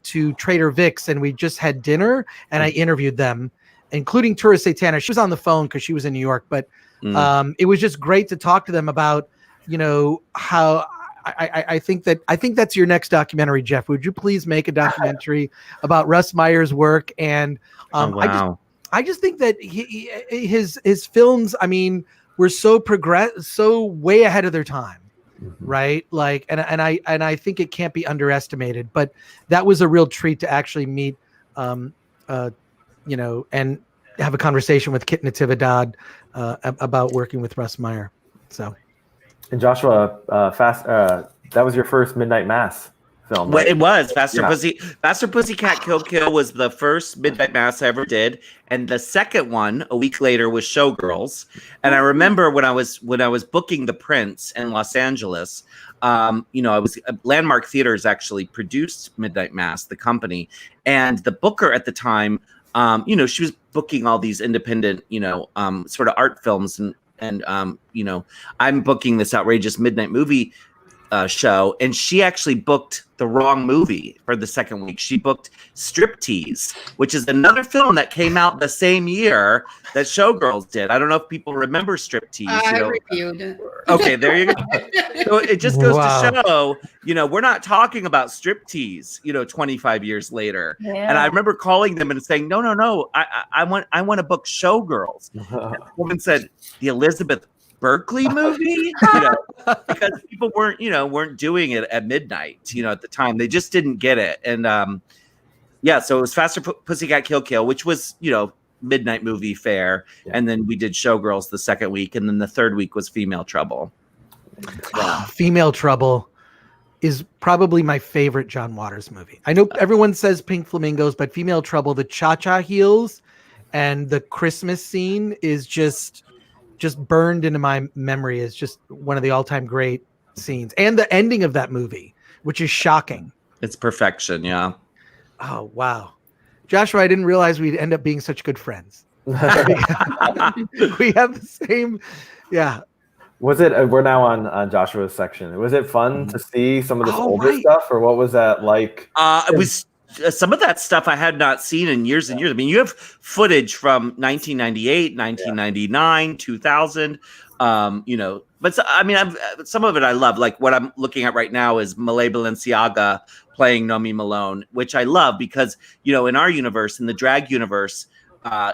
to Trader Vic's, and we just had dinner, and I interviewed them, including Tura Satana. She was on the phone because she was in New York, but it was just great to talk to them about, how I think that's your next documentary, Jeff. Would you please make a documentary about Russ Meyer's work? And wow. I just think that his films, I mean, were so way ahead of their time. Right. Like, and I think it can't be underestimated, but that was a real treat to actually meet, and have a conversation with Kit Natividad, about working with Russ Meyer. So. And Joshua, that was your first Midnight Mass film, right? Well, it was Faster Pussycat Kill Kill was the first Midnight Mass I ever did, and the second one a week later was Showgirls. And I remember when I was booking The Prince in Los Angeles, I was Landmark Theaters actually produced Midnight Mass, the company, and the booker at the time, she was booking all these independent, sort of art films, and I'm booking this outrageous midnight movie show, and she actually booked the wrong movie for the second week. She booked Striptease, which is another film that came out the same year that Showgirls did. I don't know if people remember Striptease. I reviewed it. Okay, there you go. So it just goes Wow. to show, we're not talking about striptease, 25 years later. Yeah. And I remember calling them and saying, no, I want to book Showgirls. And the woman said, the Elizabeth Berkley movie, because people weren't doing it at midnight, at the time. They just didn't get it. And so it was Faster Pussycat Kill, which was, midnight movie fare. Yeah. And then we did Showgirls the second week. And then the third week was Female Trouble. Female Trouble is probably my favorite John Waters movie. I know everyone says Pink Flamingos, but Female Trouble, the cha-cha heels and the Christmas scene is just burned into my memory as just one of the all-time great scenes. And the ending of that movie, which is shocking. It's perfection, yeah. Oh, wow. Joshua, I didn't realize we'd end up being such good friends. We have the same, yeah. Was it? We're now on Joshua's section. Was it fun to see some of this older right. stuff, or what was that like? It was some of that stuff I had not seen in years and years. I mean, you have footage from 1998, 1999, 2000. But some of it I love. Like what I'm looking at right now is Malay Balenciaga playing Nomi Malone, which I love because in our universe, in the drag universe,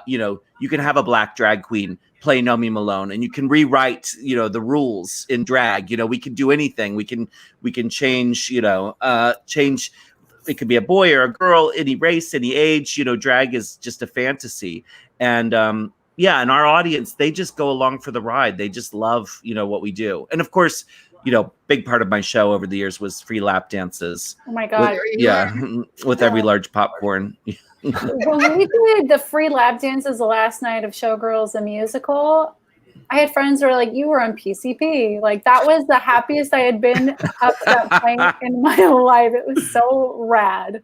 you can have a black drag queen play Nomi Malone, and you can rewrite the rules in drag. We can do anything. We can change. Change. It could be a boy or a girl, any race, any age. Drag is just a fantasy, and and our audience, they just go along for the ride. They just love what we do, and of course, big part of my show over the years was free lap dances. Oh my God! With every large popcorn. When we did the free lap dances the last night of Showgirls the musical, I had friends who were like, "You were on PCP." Like that was the happiest I had been up to that point in my life. It was so rad.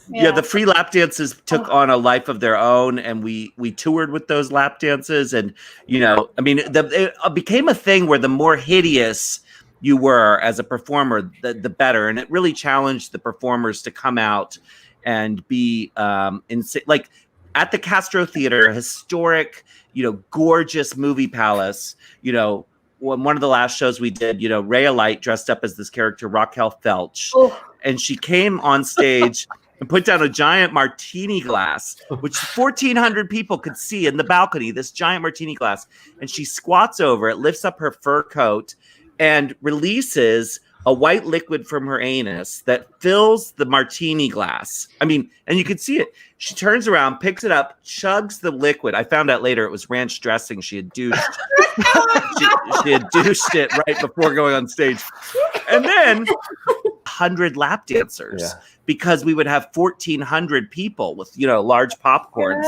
Yeah, the free lap dances took on a life of their own, and we toured with those lap dances, and it became a thing where the more hideous you were as a performer, the better, and it really challenged the performers to come out and be like at the Castro Theater, a historic, gorgeous movie palace. One of the last shows we did, Rhea Light dressed up as this character Raquel Felch, and she came on stage and put down a giant martini glass, which 1,400 people could see in the balcony, this giant martini glass. And she squats over it, lifts up her fur coat, and releases a white liquid from her anus that fills the martini glass. I mean, and you could see it. She turns around, picks it up, chugs the liquid. I found out later it was ranch dressing. She had douched. she had douched it right before going on stage. And then 100 lap dancers, because we would have 1,400 people with, large popcorns.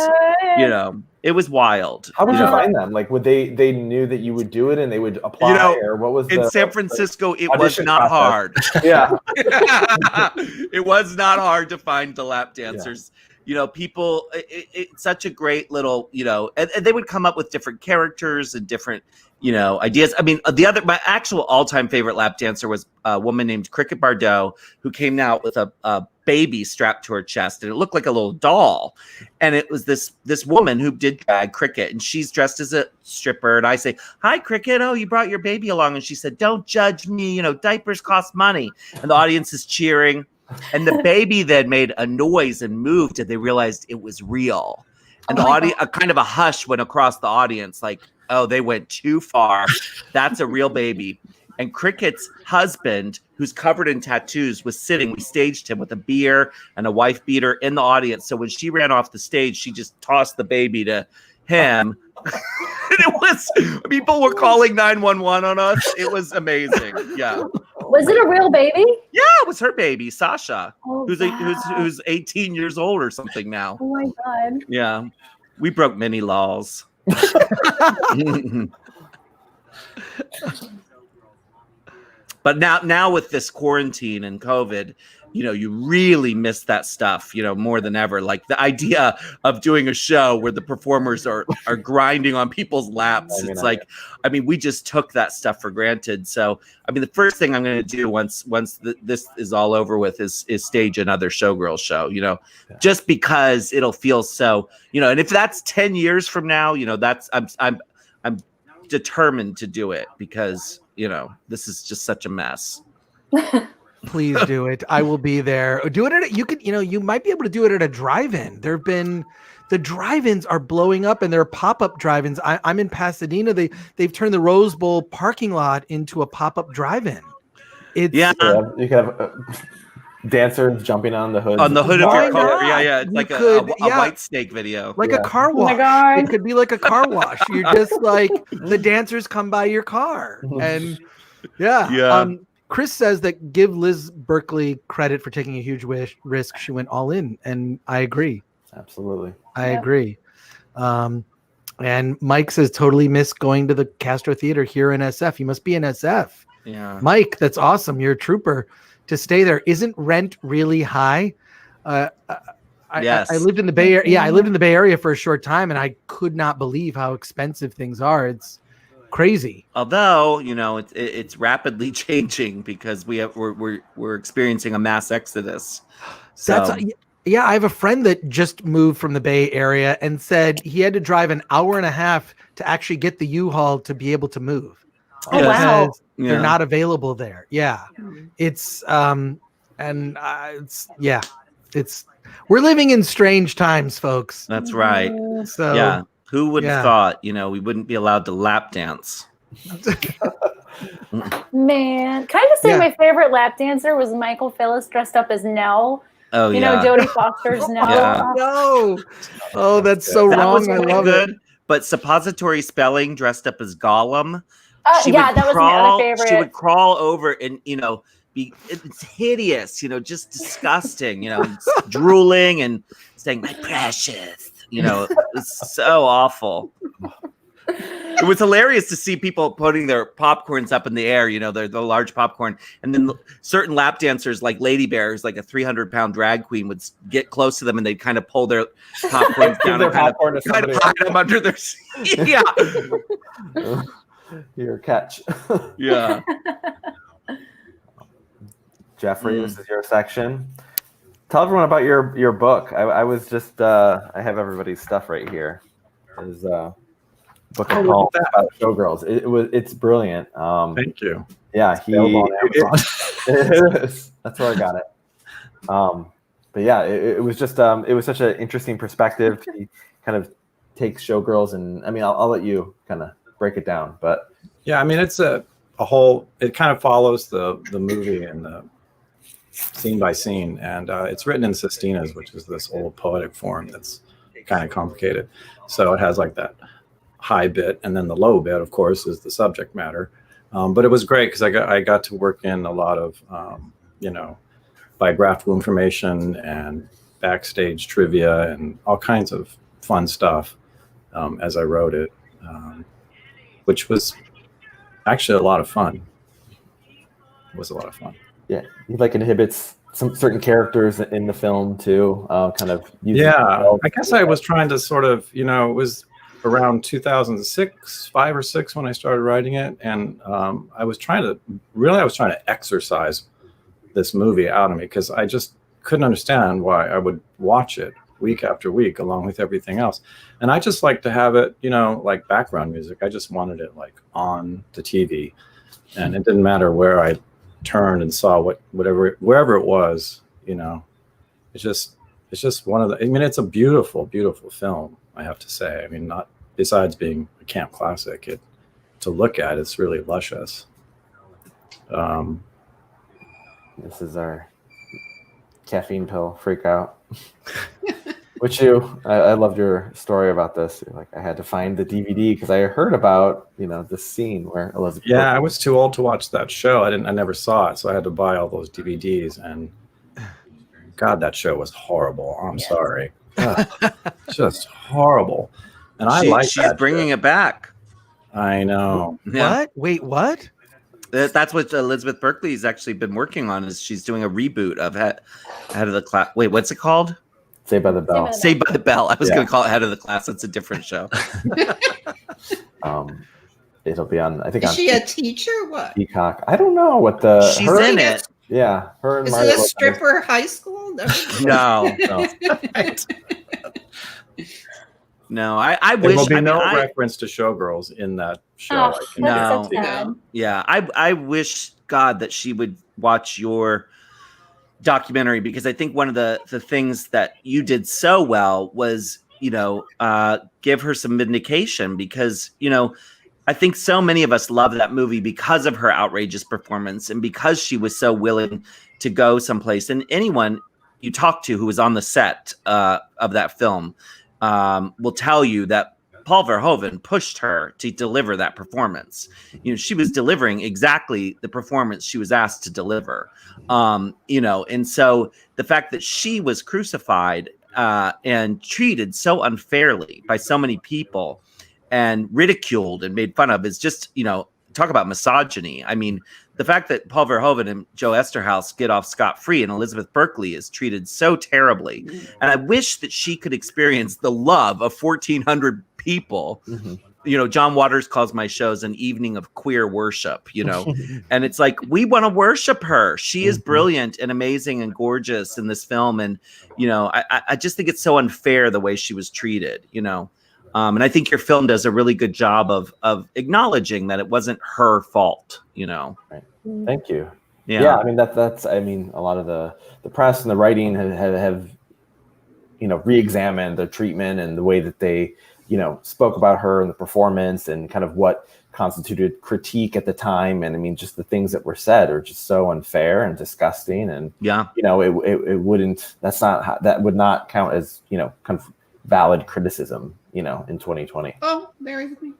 It was wild. How did you find them? Like, would they knew that you would do it and they would apply, or what was in San Francisco? It was not hard. Yeah, it was not hard to find the lap dancers. People. It's such a great little, and they would come up with different characters and different, ideas. I mean, my actual all-time favorite lap dancer was a woman named Cricket Bardot, who came out with a baby strapped to her chest, and it looked like a little doll. And it was this woman who did drag Cricket, and she's dressed as a stripper. And I say, "Hi, Cricket. Oh, you brought your baby along." And she said, "Don't judge me. Diapers cost money." And the audience is cheering. And the baby then made a noise and moved, and they realized it was real. And the audience, a kind of a hush went across the audience, like, "Oh, they went too far. That's a real baby." And Cricket's husband, who's covered in tattoos, was sitting. We staged him with a beer and a wife beater in the audience. So when she ran off the stage, she just tossed the baby to him. And people were calling 911 on us. It was amazing. Yeah. Was it a real baby? Yeah, it was her baby, Sasha, who's 18 years old or something now. Oh my God. Yeah. We broke many laws. But now with this quarantine and COVID, you really miss that stuff, more than ever. Like the idea of doing a show where the performers are grinding on people's laps. We just took that stuff for granted. So, the first thing I'm going to do once this is all over with is stage another Showgirls show, just because it'll feel so, and if that's 10 years from now, that's I'm determined to do it because, you know, this is just such a mess. Please do it. I will be there. Do it at you could, you know, you might be able to do it at a drive-in. There've been the drive-ins are blowing up and there are pop-up drive-ins. I'm in Pasadena. They've turned the Rose Bowl parking lot into a pop-up drive-in. It's you can have dancers jumping on the hood. On the hood of your car. not? Yeah. It's You like could, a white snake video. like a car Oh my wash. God. It could be like a car wash. You're just like the dancers come by your car. And Yeah. Chris says that give Liz Berkley credit for taking a huge risk. She went all in, and I agree. Absolutely. I agree. And Mike says totally missed going to the Castro Theater here in SF. You must be in SF. Yeah. Mike, that's awesome. You're a trooper to stay there. Isn't rent really high? Yes. I lived in the Bay Area. Yeah, I lived in the Bay Area for a short time, and I could not believe how expensive things are. It's crazy. Although, you know, it's rapidly changing because we're experiencing a mass exodus. So I have a friend that just moved from the Bay Area and said he had to drive an hour and a half to actually get the U-Haul to be able to move. Oh, wow. They're not available there. Yeah. It's we're living in strange times, folks. that's right. So Yeah. Who would have thought, you know, we wouldn't be allowed to lap dance? Man, can I just say my favorite lap dancer was Michael Phillips dressed up as Nell. Oh, You know, Jodie Foster's Nell. Yeah. No. Oh, that's so That was wrong. I quite love good. it. But Suppository Spelling dressed up as Gollum. That was my other favorite. She would crawl over and, you know, it's hideous, you know, just disgusting, you know, drooling and saying, "My precious," you know, it's so awful. It was hilarious to see people putting their popcorns up in the air, you know, the large popcorn. And then certain lap dancers like Lady Bear, who's like a 300-pound drag queen, would get close to them and they'd kind of pull their popcorns down and kind of hide them under their seat. Yeah. Your catch. Yeah. Jeffrey, this is your section. Tell everyone about your book. I was just I have everybody's stuff right here. There's a book called Showgirls. It's brilliant. Thank you. Yeah, that's where I got it. But yeah, it was just it was such an interesting perspective. He kind of takes Showgirls, and I mean, I'll let you kind of break it down. But yeah, I mean, it's a whole. It kind of follows the movie and the scene by scene, and it's written in sestinas, which is this old poetic form that's kind of complicated. So it has like that high bit, and then the low bit, of course, is the subject matter. But it was great because I got to work in a lot of you know, biographical information and backstage trivia and all kinds of fun stuff as I wrote it, which was actually a lot of fun. It was a lot of fun. Yeah, he like inhibits some certain characters in the film too. Kind of. I guess I was trying to sort of, you know, it was around 2006, 5 or 6 when I started writing it, and I was trying to exercise this movie out of me because I just couldn't understand why I would watch it week after week along with everything else, and I just like to have it, you know, like background music. I just wanted it like on the TV, and it didn't matter where I turned and saw wherever it was, you know. It's just one of the, I mean, it's a beautiful film, I have to say. I mean, not besides being a camp classic, to look at, it's really luscious. This is our caffeine pill freak out. Which I loved your story about this. You're like, I had to find the DVD because I heard about, you know, the scene where Elizabeth. Yeah, I was too old to watch that show. I never saw it, so I had to buy all those DVDs. And God, that show was horrible. I'm sorry, just horrible. And she's bringing it back. I know. Yeah. What? Wait, what? That's what Elizabeth Berkley's actually been working on. Is she's doing a reboot of Head of the Class. Wait, what's it called? Saved by the Bell. Saved by the Bell. I was going to call it Head of the Class. That's a different show. It'll be on. I think. Is she a teacher? What? Peacock. I don't know what the. She's in it. Yeah, her and Is Mario it a stripper high school? No. No, I There wish. will be I mean, no I, reference to Showgirls in that show. Oh, I can that's No. so sad. yeah, I wish God that she would watch your documentary, because I think one of the things that you did so well was, give her some vindication, because, I think so many of us love that movie because of her outrageous performance and because she was so willing to go someplace. And anyone you talk to who was on the set of that film will tell you that Paul Verhoeven pushed her to deliver that performance. She was delivering exactly the performance she was asked to deliver. And so the fact that she was crucified and treated so unfairly by so many people and ridiculed and made fun of is just, talk about misogyny. I mean, the fact that Paul Verhoeven and Joe Esterhaus get off scot-free and Elizabeth Berkley is treated so terribly. And I wish that she could experience the love of 1,400 people. John Waters calls my shows an evening of queer worship, and it's like, we want to worship her. She is brilliant and amazing and gorgeous in this film. And, I just think it's so unfair the way she was treated, and I think your film does a really good job of acknowledging that it wasn't her fault, Right. Thank you. Yeah. I mean, that's a lot of the press and the writing have re-examined the treatment and the way that they, spoke about her and the performance and kind of what constituted critique at the time. And I mean, just the things that were said are just so unfair and disgusting. And, it wouldn't, that would not count as, kind of valid criticism, in 2020. Oh, there is me.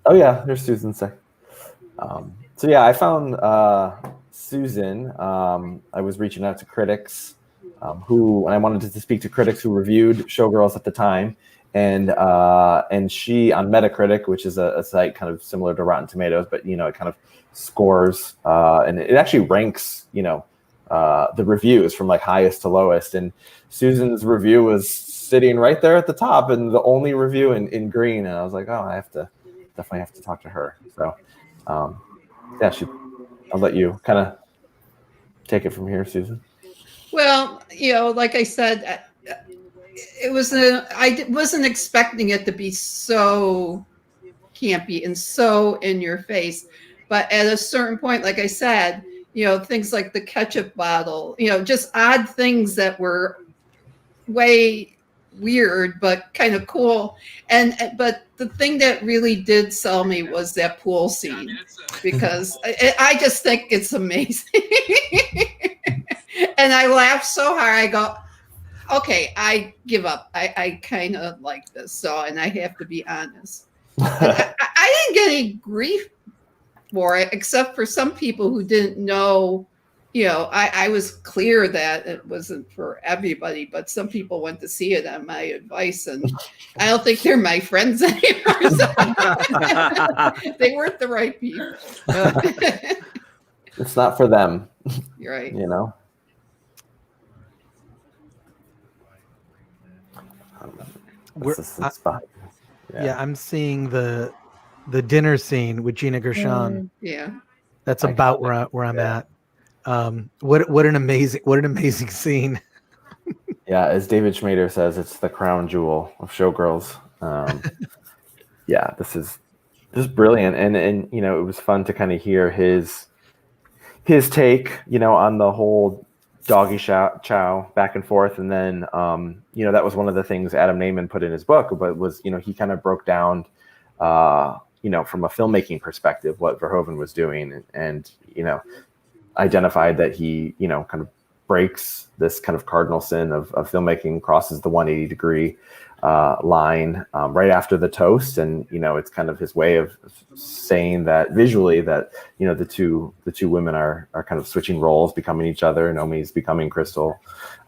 Oh yeah, there's Susan. So yeah, I found Susan. I was reaching out to critics and I wanted to speak to critics who reviewed Showgirls at the time, and she on Metacritic, which is a site kind of similar to Rotten Tomatoes, but it kind of scores and it actually ranks the reviews from like highest to lowest, and Susan's review was sitting right there at the top and the only review in green, and I was like, oh, I definitely have to talk to her. So I'll let you kind of take it from here, Susan. Well, like I said, I wasn't expecting it to be so campy and so in your face, but at a certain point, like I said, things like the ketchup bottle, just odd things that were way weird but kind of cool. But the thing that really did sell me was that pool scene, because I just think it's amazing. And I laughed so hard, I go, okay, I give up. I kind of like this, and I have to be honest. I didn't get any grief for it, except for some people who didn't know. I was clear that it wasn't for everybody, but some people went to see it on my advice, and I don't think they're my friends anymore. So they weren't the right people. It's not for them. You're right. I'm seeing the dinner scene with Gina Gershon. Yeah, that's about where I'm at. What an amazing scene. Yeah, as David Schmader says, it's the crown jewel of Showgirls. This is brilliant, and it was fun to kind of hear his take, on the whole doggy chow back and forth, and then that was one of the things Adam Naiman put in his book, but was he kind of broke down from a filmmaking perspective what Verhoeven was doing, and identified that he kind of breaks this kind of cardinal sin of filmmaking, crosses the 180-degree line right after the toast, and it's kind of his way of saying that visually that the two women are kind of switching roles, becoming each other. Nomi's becoming Crystal,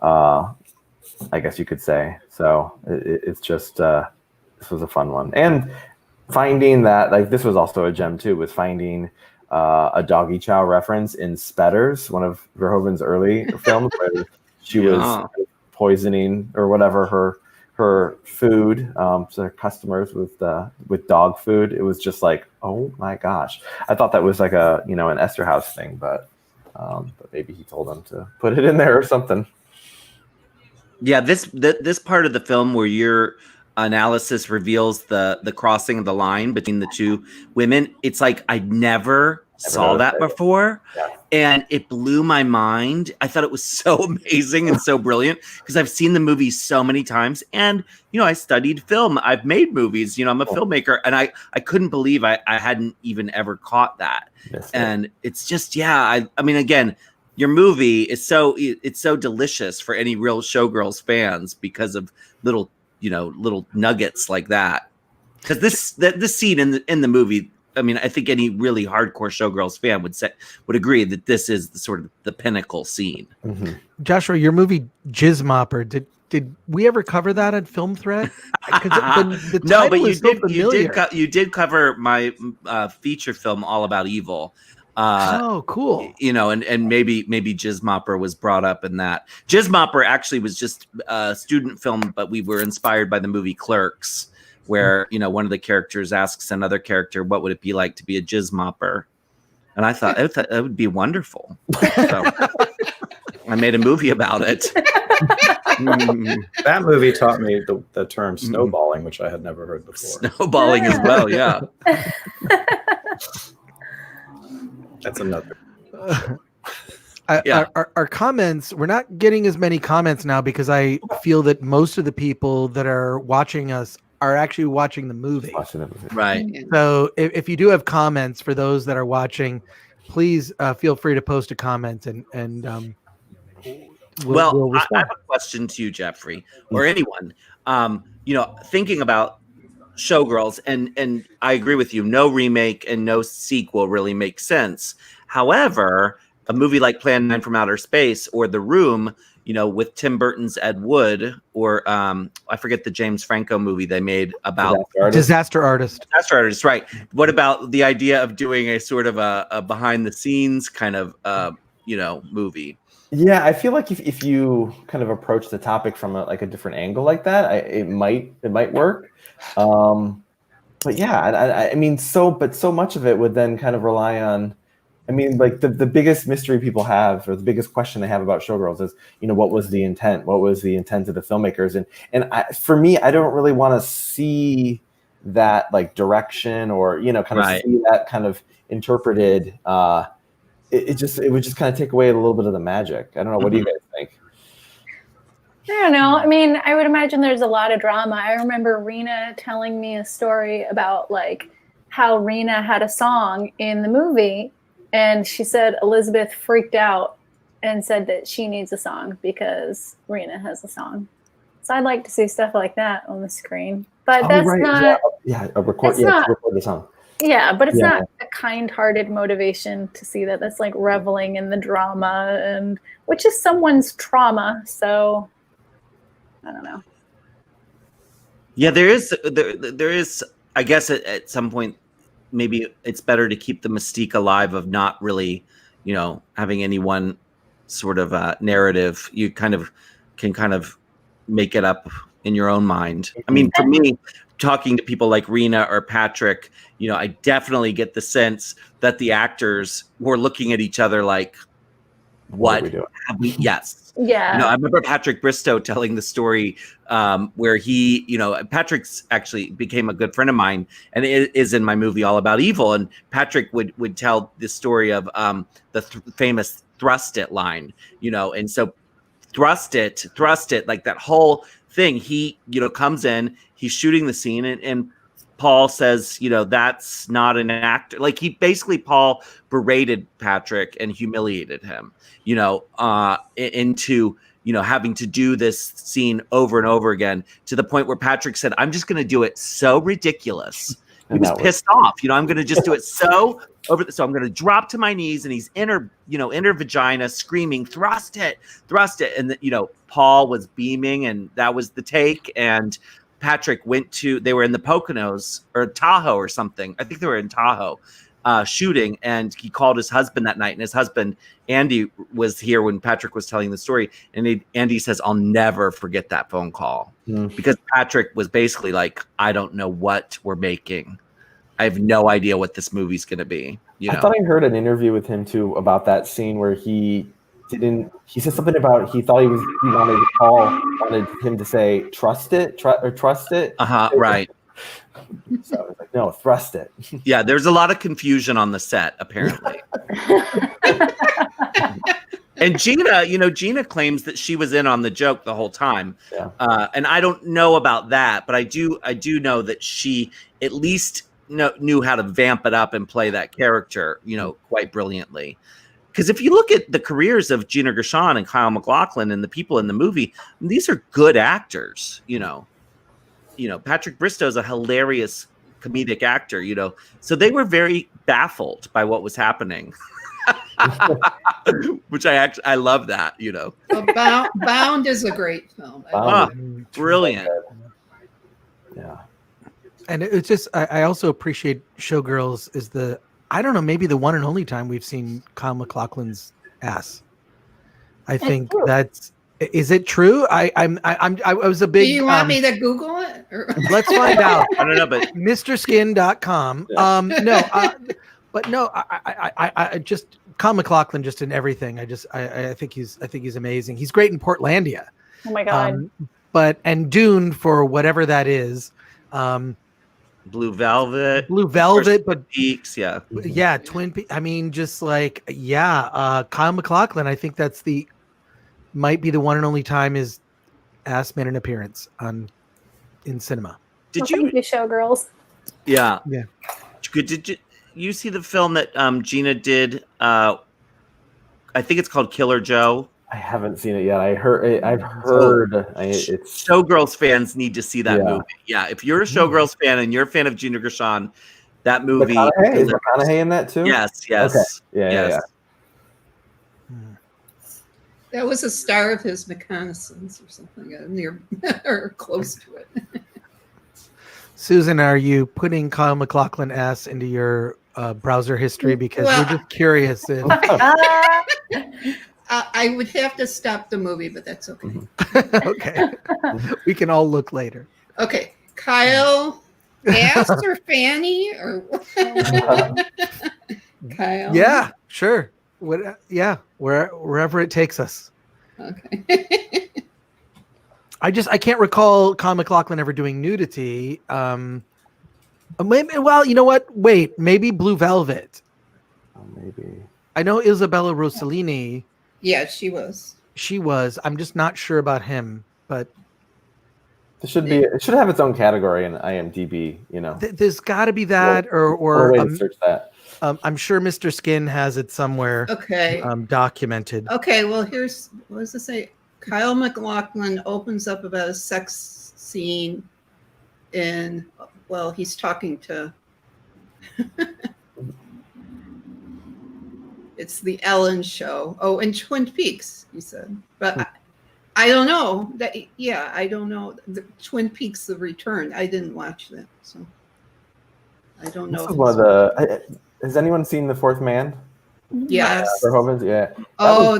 I guess you could say. So it's just this was a fun one, and finding that, like, this was also a gem too, was finding a doggy chow reference in Spetters, one of Verhoeven's early films, where she was poisoning or whatever her food, so her customers with dog food. It was just like, oh my gosh! I thought that was like an Esterhaus thing, but maybe he told them to put it in there or something. Yeah, this part of the film where your analysis reveals the crossing of the line between the two women, it's like I never saw that before. Yeah. And it blew my mind. I thought it was so amazing and so brilliant because I've seen the movie so many times. And, I studied film. I've made movies. I'm a filmmaker. And I couldn't believe I hadn't even ever caught that. Yes, and it's just, I mean, again, your movie is it's so delicious for any real Showgirls fans because of little nuggets like that. Because this scene in the movie, I mean, I think any really hardcore Showgirls fan would agree that this is the pinnacle scene. Mm-hmm. Joshua, your movie Jizz Mopper, did we ever cover that on Film Thread? The No, but you did cover my feature film All About Evil. Oh, cool. And maybe Jizz Mopper was brought up in that. Jizz Mopper actually was just a student film, but we were inspired by the movie Clerks, where one of the characters asks another character, what would it be like to be a jizz mopper? And I thought that would be wonderful. So I made a movie about it. That movie taught me the term snowballing, which I had never heard before. Snowballing as well, yeah. That's another. Our comments, we're not getting as many comments now because I feel that most of the people that are watching us are actually watching the movie. Right. So if you do have comments for those that are watching, please feel free to post a comment and we'll I have a question to you, Jeffrey, or anyone. Thinking about Showgirls, and I agree with you, no remake and no sequel really makes sense. However, a movie like Plan 9 from Outer Space or The Room, with Tim Burton's Ed Wood, or I forget the James Franco movie they made about Disaster Artist. Disaster Artist, right? What about the idea of doing a sort of a behind the scenes kind of movie? Yeah, I feel like if you kind of approach the topic from a different angle like that, it might work. But yeah, I mean, so much of it would then kind of rely on. I mean, like the biggest mystery people have, or the biggest question they have about Showgirls is, what was the intent? What was the intent of the filmmakers? And for me, I don't really want to see that direction or kind of see that kind of interpreted. It would just kind of take away a little bit of the magic. I don't know. What do you guys think? I don't know. I mean, I would imagine there's a lot of drama. I remember Rena telling me a story about how Rena had a song in the movie. And she said Elizabeth freaked out and said that she needs a song because Rena has a song. So I'd like to see stuff like that on the screen. But that's not... record the song. Yeah, but it's not a kind-hearted motivation to see that. That's reveling in the drama, and which is someone's trauma. So I don't know. Yeah, there is. I guess at some point, maybe it's better to keep the mystique alive of not really, having any one sort of narrative. You can make it up in your own mind. I mean, for me, talking to people like Rena or Patrick, I definitely get the sense that the actors were looking at each other like, what have we? Yes. Yeah. I remember Patrick Bristow telling the story where he, Patrick's actually became a good friend of mine, and it is in my movie All About Evil. And Patrick would tell the story of the famous "thrust it" line, and so thrust it, like that whole thing. He, comes in, he's shooting the scene, and Paul says, that's not an actor. Paul berated Patrick and humiliated him, into, having to do this scene over and over again, to the point where Patrick said, I'm just going to do it so ridiculous. He was pissed off. I'm going to just do it so over. So I'm going to drop to my knees, and he's in her vagina screaming, thrust it. And Paul was beaming, and that was the take. And Patrick they were in the Poconos or Tahoe or something. I think they were in Tahoe shooting, and he called his husband that night, and his husband, Andy, was here when Patrick was telling the story. And Andy says, I'll never forget that phone call because Patrick was basically like, I don't know what we're making. I have no idea what this movie's going to be. I thought I heard an interview with him too about that scene where he didn't. He said something about he thought he wanted him to say trust it, trust it. Right. So I was like, no, thrust it. Yeah, there's a lot of confusion on the set apparently. And Gina claims that she was in on the joke the whole time. Yeah. And I don't know about that, but I do know that she at least knew how to vamp it up and play that character, quite brilliantly. Because if you look at the careers of Gina Gershon and Kyle MacLachlan and the people in the movie, these are good actors. Patrick Bristow's a hilarious comedic actor. So they were very baffled by what was happening. Which I love that. Bound is a great film. Brilliant. Yeah. And it's just, I also appreciate Showgirls is maybe the one and only time we've seen Kyle MacLachlan's ass. I think is it true? I was a big. Do you want me to Google it? Let's find out. I don't know, but MrSkin.com. Yeah. I just Kyle MacLachlan just in everything. I think he's amazing. He's great in Portlandia. Oh my God. And Dune for whatever that is. Blue Velvet, but Peaks, yeah, Twin Peaks. I mean, just like Kyle MacLachlan. I think that's might be the one and only time his ass made an appearance in cinema. Thank you, Showgirls? Yeah. Did you see the film that Gina did? I think it's called Killer Joe. I haven't seen it yet. I've heard it's Showgirls fans need to see that movie. Yeah, if you're a Showgirls fan and you're a fan of Gina Gershon, that movie is McConaughey in that too? Yes. Okay. Yeah. That was a star of his reconnaissance or something near or close to it. Susan, are you putting Kyle MacLachlan ass into your browser history? Because we're just curious. I would have to stop the movie, but that's okay. Okay. We can all look later. Okay. Kyle, ass or Fanny? Or Kyle? Yeah, sure. Wherever it takes us. Okay. I can't recall Kyle MacLachlan ever doing nudity. Well, you know what? Wait, maybe Blue Velvet. Maybe. I know Isabella Rossellini. Yeah, she was. I'm just not sure about him, but it should have its own category in IMDb. There's got to be that, or way to search that. I'm sure Mr. Skin has it somewhere. Okay. Documented. Okay. Well, what does it say? Kyle MacLachlan opens up about a sex scene he's talking to. It's the Ellen show. Oh, and Twin Peaks, he said. But I don't know. I don't know. The Twin Peaks: The Return. I didn't watch that, so I don't know. This is one of the. Has anyone seen The Fourth Man? Yes. Verhoeven's, yeah.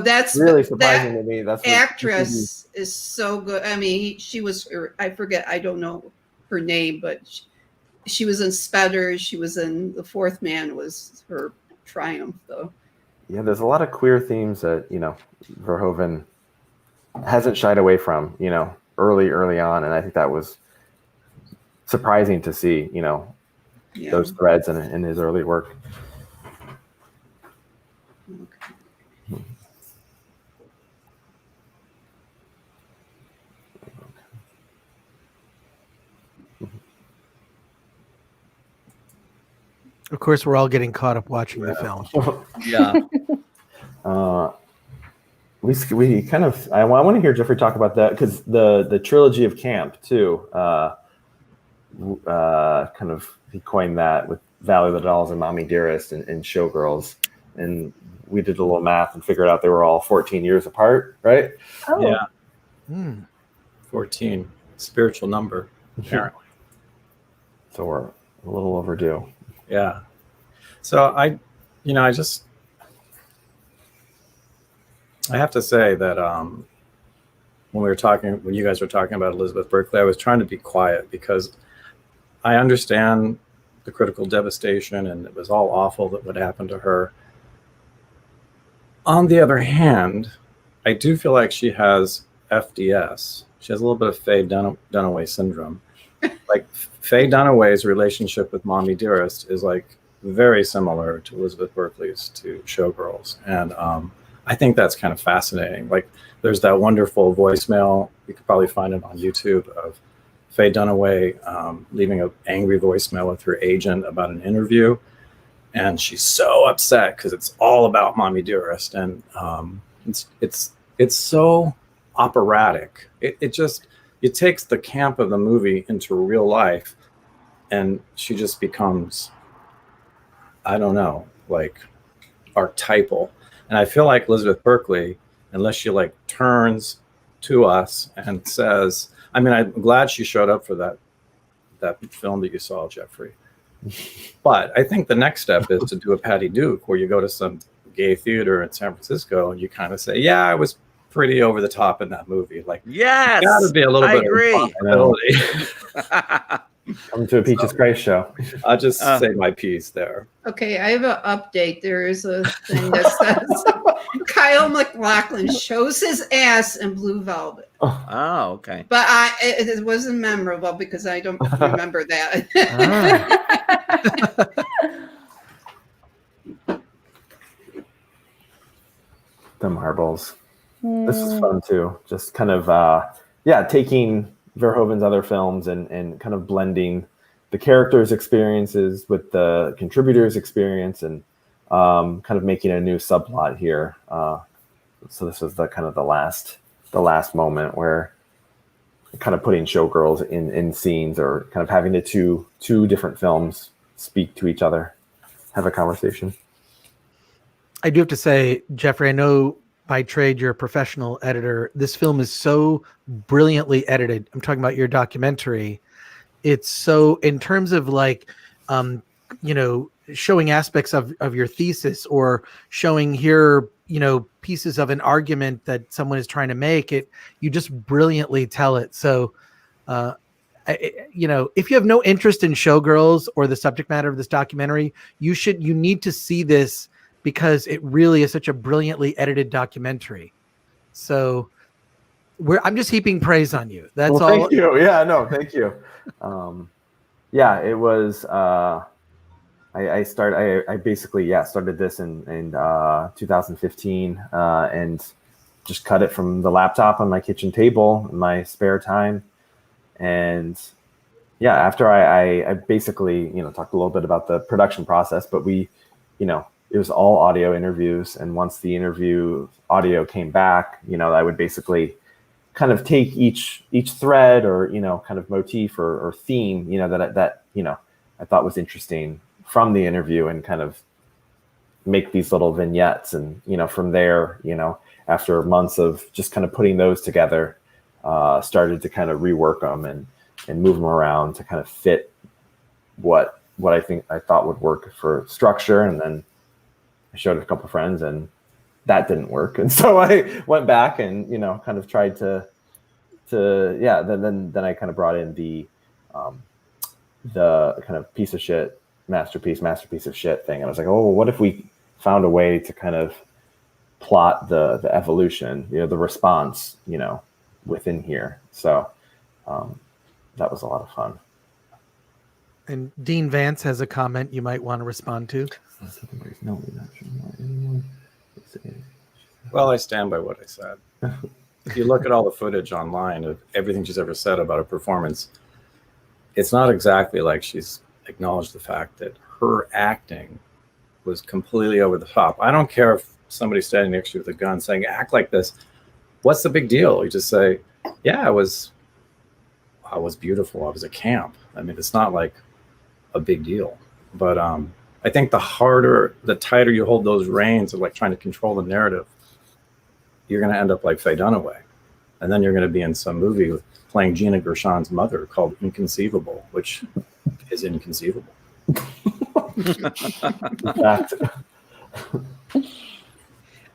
That's really surprising to me. That's actress is so good. I mean, she was. I forget. I don't know her name, but she was in Spedders. She was in The Fourth Man. Was her triumph, though. Yeah, there's a lot of queer themes that Verhoeven hasn't shied away from. Early on, and I think that was surprising to see. Those threads in his early work. Okay. Of course, we're all getting caught up watching the film. Yeah. We kind of. I want to hear Jeffrey talk about that because the trilogy of camp too. Kind of he coined that with Valley of the Dolls and Mommy Dearest and Showgirls, and we did a little math and figured out they were all 14 years apart, right? Oh. Yeah. 14, spiritual number, apparently. So we're a little overdue. Yeah. So I have to say that when you guys were talking about Elizabeth Berkley, I was trying to be quiet because I understand the critical devastation and it was all awful that would happen to her. On the other hand, I do feel like she has FDS. She has a little bit of Faye Dunaway syndrome. Like Faye Dunaway's relationship with Mommy Dearest is like very similar to Elizabeth Berkley's to Showgirls, and I think that's kind of fascinating. Like there's that wonderful voicemail, you could probably find it on YouTube, of Faye Dunaway leaving an angry voicemail with her agent about an interview, and she's so upset because it's all about Mommy Dearest, and it's so operatic. It takes the camp of the movie into real life, and she just becomes, I don't know, like archetypal. And I feel like Elizabeth Berkley, unless she like turns to us and says, I mean, I'm glad she showed up for that film that you saw, Jeffrey. But I think the next step is to do a Patty Duke, where you go to some gay theater in San Francisco and you kind of say, yeah, I was pretty over the top in that movie. Like, yes, gotta be a little bit agree. of responsibility. Come to a Peaches Christ show. I'll just say my piece there. Okay, I have an update. There is a thing that says Kyle MacLachlan shows his ass in Blue Velvet. Oh, okay. But it wasn't memorable because I don't remember that. The marbles. This was fun too. Just kind of taking Verhoeven's other films and kind of blending the characters' experiences with the contributors' experience, and kind of making a new subplot here. So this was the last moment where kind of putting Showgirls in scenes, or kind of having the two different films speak to each other, have a conversation. I do have to say, Jeffrey, I know by trade you're a professional editor. This film is so brilliantly edited. I'm talking about your documentary. It's so, in terms of like, showing aspects of your thesis, or showing here, pieces of an argument that someone is trying to make, you just brilliantly tell it. So, if you have no interest in Showgirls or the subject matter of this documentary, you need to see this, because it really is such a brilliantly edited documentary. So I'm just heaping praise on you. That's all. Thank you. Yeah, no, thank you. It was, I basically started this in 2015, and just cut it from the laptop on my kitchen table in my spare time. And after I basically, talked a little bit about the production process, but it was all audio interviews. And once the interview audio came back, I would basically kind of take each thread, or, kind of motif or theme, that I thought was interesting from the interview, and kind of make these little vignettes. And, from there, after months of just kind of putting those together, started to kind of rework them and move them around to kind of fit what I thought would work for structure. And then I showed it a couple of friends, and that didn't work. And so I went back and, kind of tried to then I kind of brought in the kind of piece of shit, masterpiece of shit thing. And I was like, oh, what if we found a way to kind of plot the evolution, the response, within here. So that was a lot of fun. And Dean Vance has a comment you might want to respond to. Well, I stand by what I said. If you look at all the footage online of everything she's ever said about a performance, it's not exactly like she's acknowledged the fact that her acting was completely over the top. I don't care if somebody's standing next to you with a gun saying, act like this. What's the big deal? You just say, yeah, I was beautiful. I was a camp. I mean, it's not like a big deal. But I think the tighter you hold those reins of like trying to control the narrative, you're going to end up like Faye Dunaway. And then you're going to be in some movie playing Gina Gershon's mother called Inconceivable, which is inconceivable.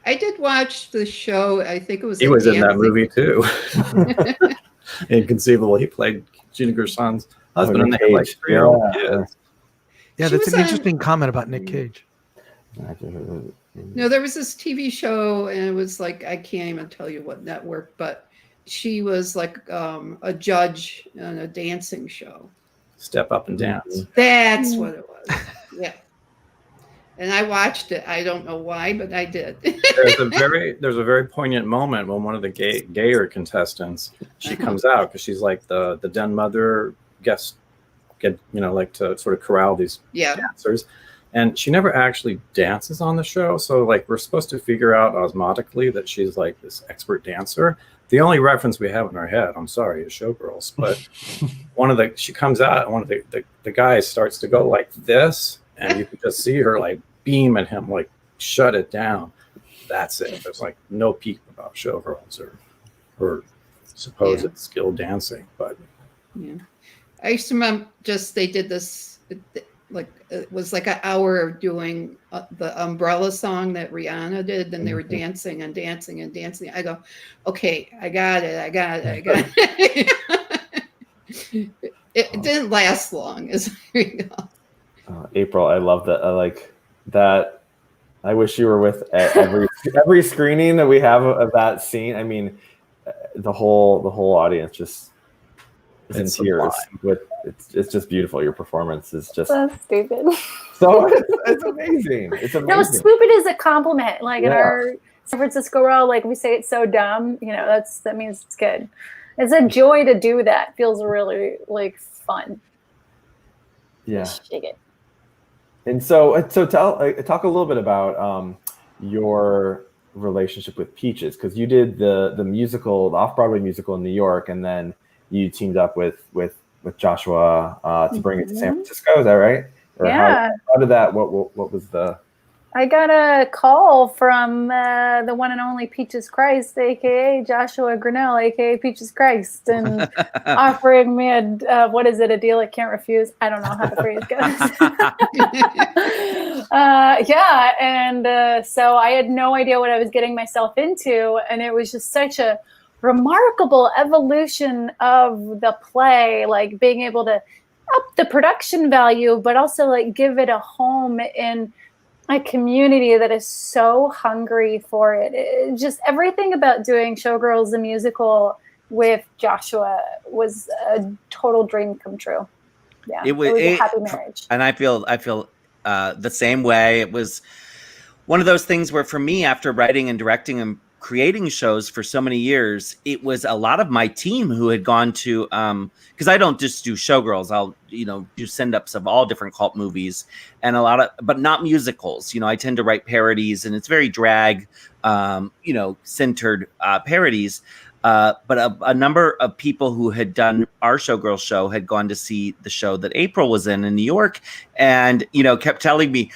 I did watch the show. I think it was. He was in that movie too. Inconceivable. He played Gina Gershon's husband, and they had like 3-year-old kids. Yeah, that's an interesting comment about Nick Cage. No, there was this TV show, and it was like, I can't even tell you what network, but she was like a judge on a dancing show. Step Up and Dance. That's what it was. Yeah. And I watched it. I don't know why, but I did. There's a very poignant moment when one of the gayer contestants, she comes out because she's like the den mother guest, like to sort of corral these dancers. And she never actually dances on the show. So like we're supposed to figure out osmotically that she's like this expert dancer. The only reference we have in our head, I'm sorry, is Showgirls. But she comes out and one of the guys starts to go like this. And you can just see her like beam at him, like shut it down. That's it. There's like no peep about Showgirls or supposed skilled dancing. But I used to remember they did this, like it was like an hour of doing the Umbrella song that Rihanna did. Then they were dancing and dancing and dancing. I go, okay, I got it. It didn't last long, as I recall. April, I love that. I like that. I wish you were with every screening that we have of that scene. I mean, the whole audience just is in tears. It's just beautiful. Your performance is just so stupid. So it's amazing. It's amazing. No, stupid is a compliment. Like in our San Francisco row, like we say it's so dumb. That means it's good. It's a joy to do that. It feels really like fun. Yeah. Shake it. And so talk a little bit about your relationship with Peaches, because you did the musical, the off-Broadway musical in New York, and then you teamed up with Joshua to bring it to San Francisco. Is that right? Or yeah. How did that? What was the? I got a call from the one and only Peaches Christ, aka Joshua Grinnell, aka Peaches Christ, and offering me a deal I can't refuse. I don't know how the phrase goes. So I had no idea what I was getting myself into, and it was just such a remarkable evolution of the play, like being able to up the production value, but also like give it a home in a community that is so hungry for it. Just everything about doing Showgirls the musical with Joshua was a total dream come true. Yeah, it was a happy marriage. And I feel the same way. It was one of those things where for me, after writing and directing and creating shows for so many years, it was a lot of my team who had gone to, because I don't just do Showgirls, I'll do send-ups of all different cult movies and but not musicals. I tend to write parodies, and it's very drag centered parodies. But a number of people who had done our Showgirls show had gone to see the show that April was in New York, and kept telling me,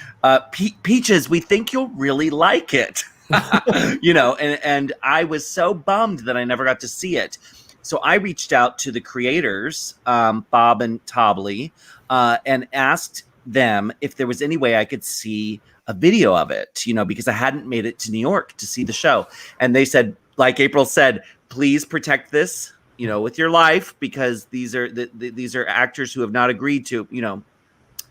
Peaches, we think you'll really like it. And I was so bummed that I never got to see it. So I reached out to the creators, Bob and Tobley, and asked them if there was any way I could see a video of it, because I hadn't made it to New York to see the show. And they said, like April said, please protect this, with your life, because these are actors who have not agreed to,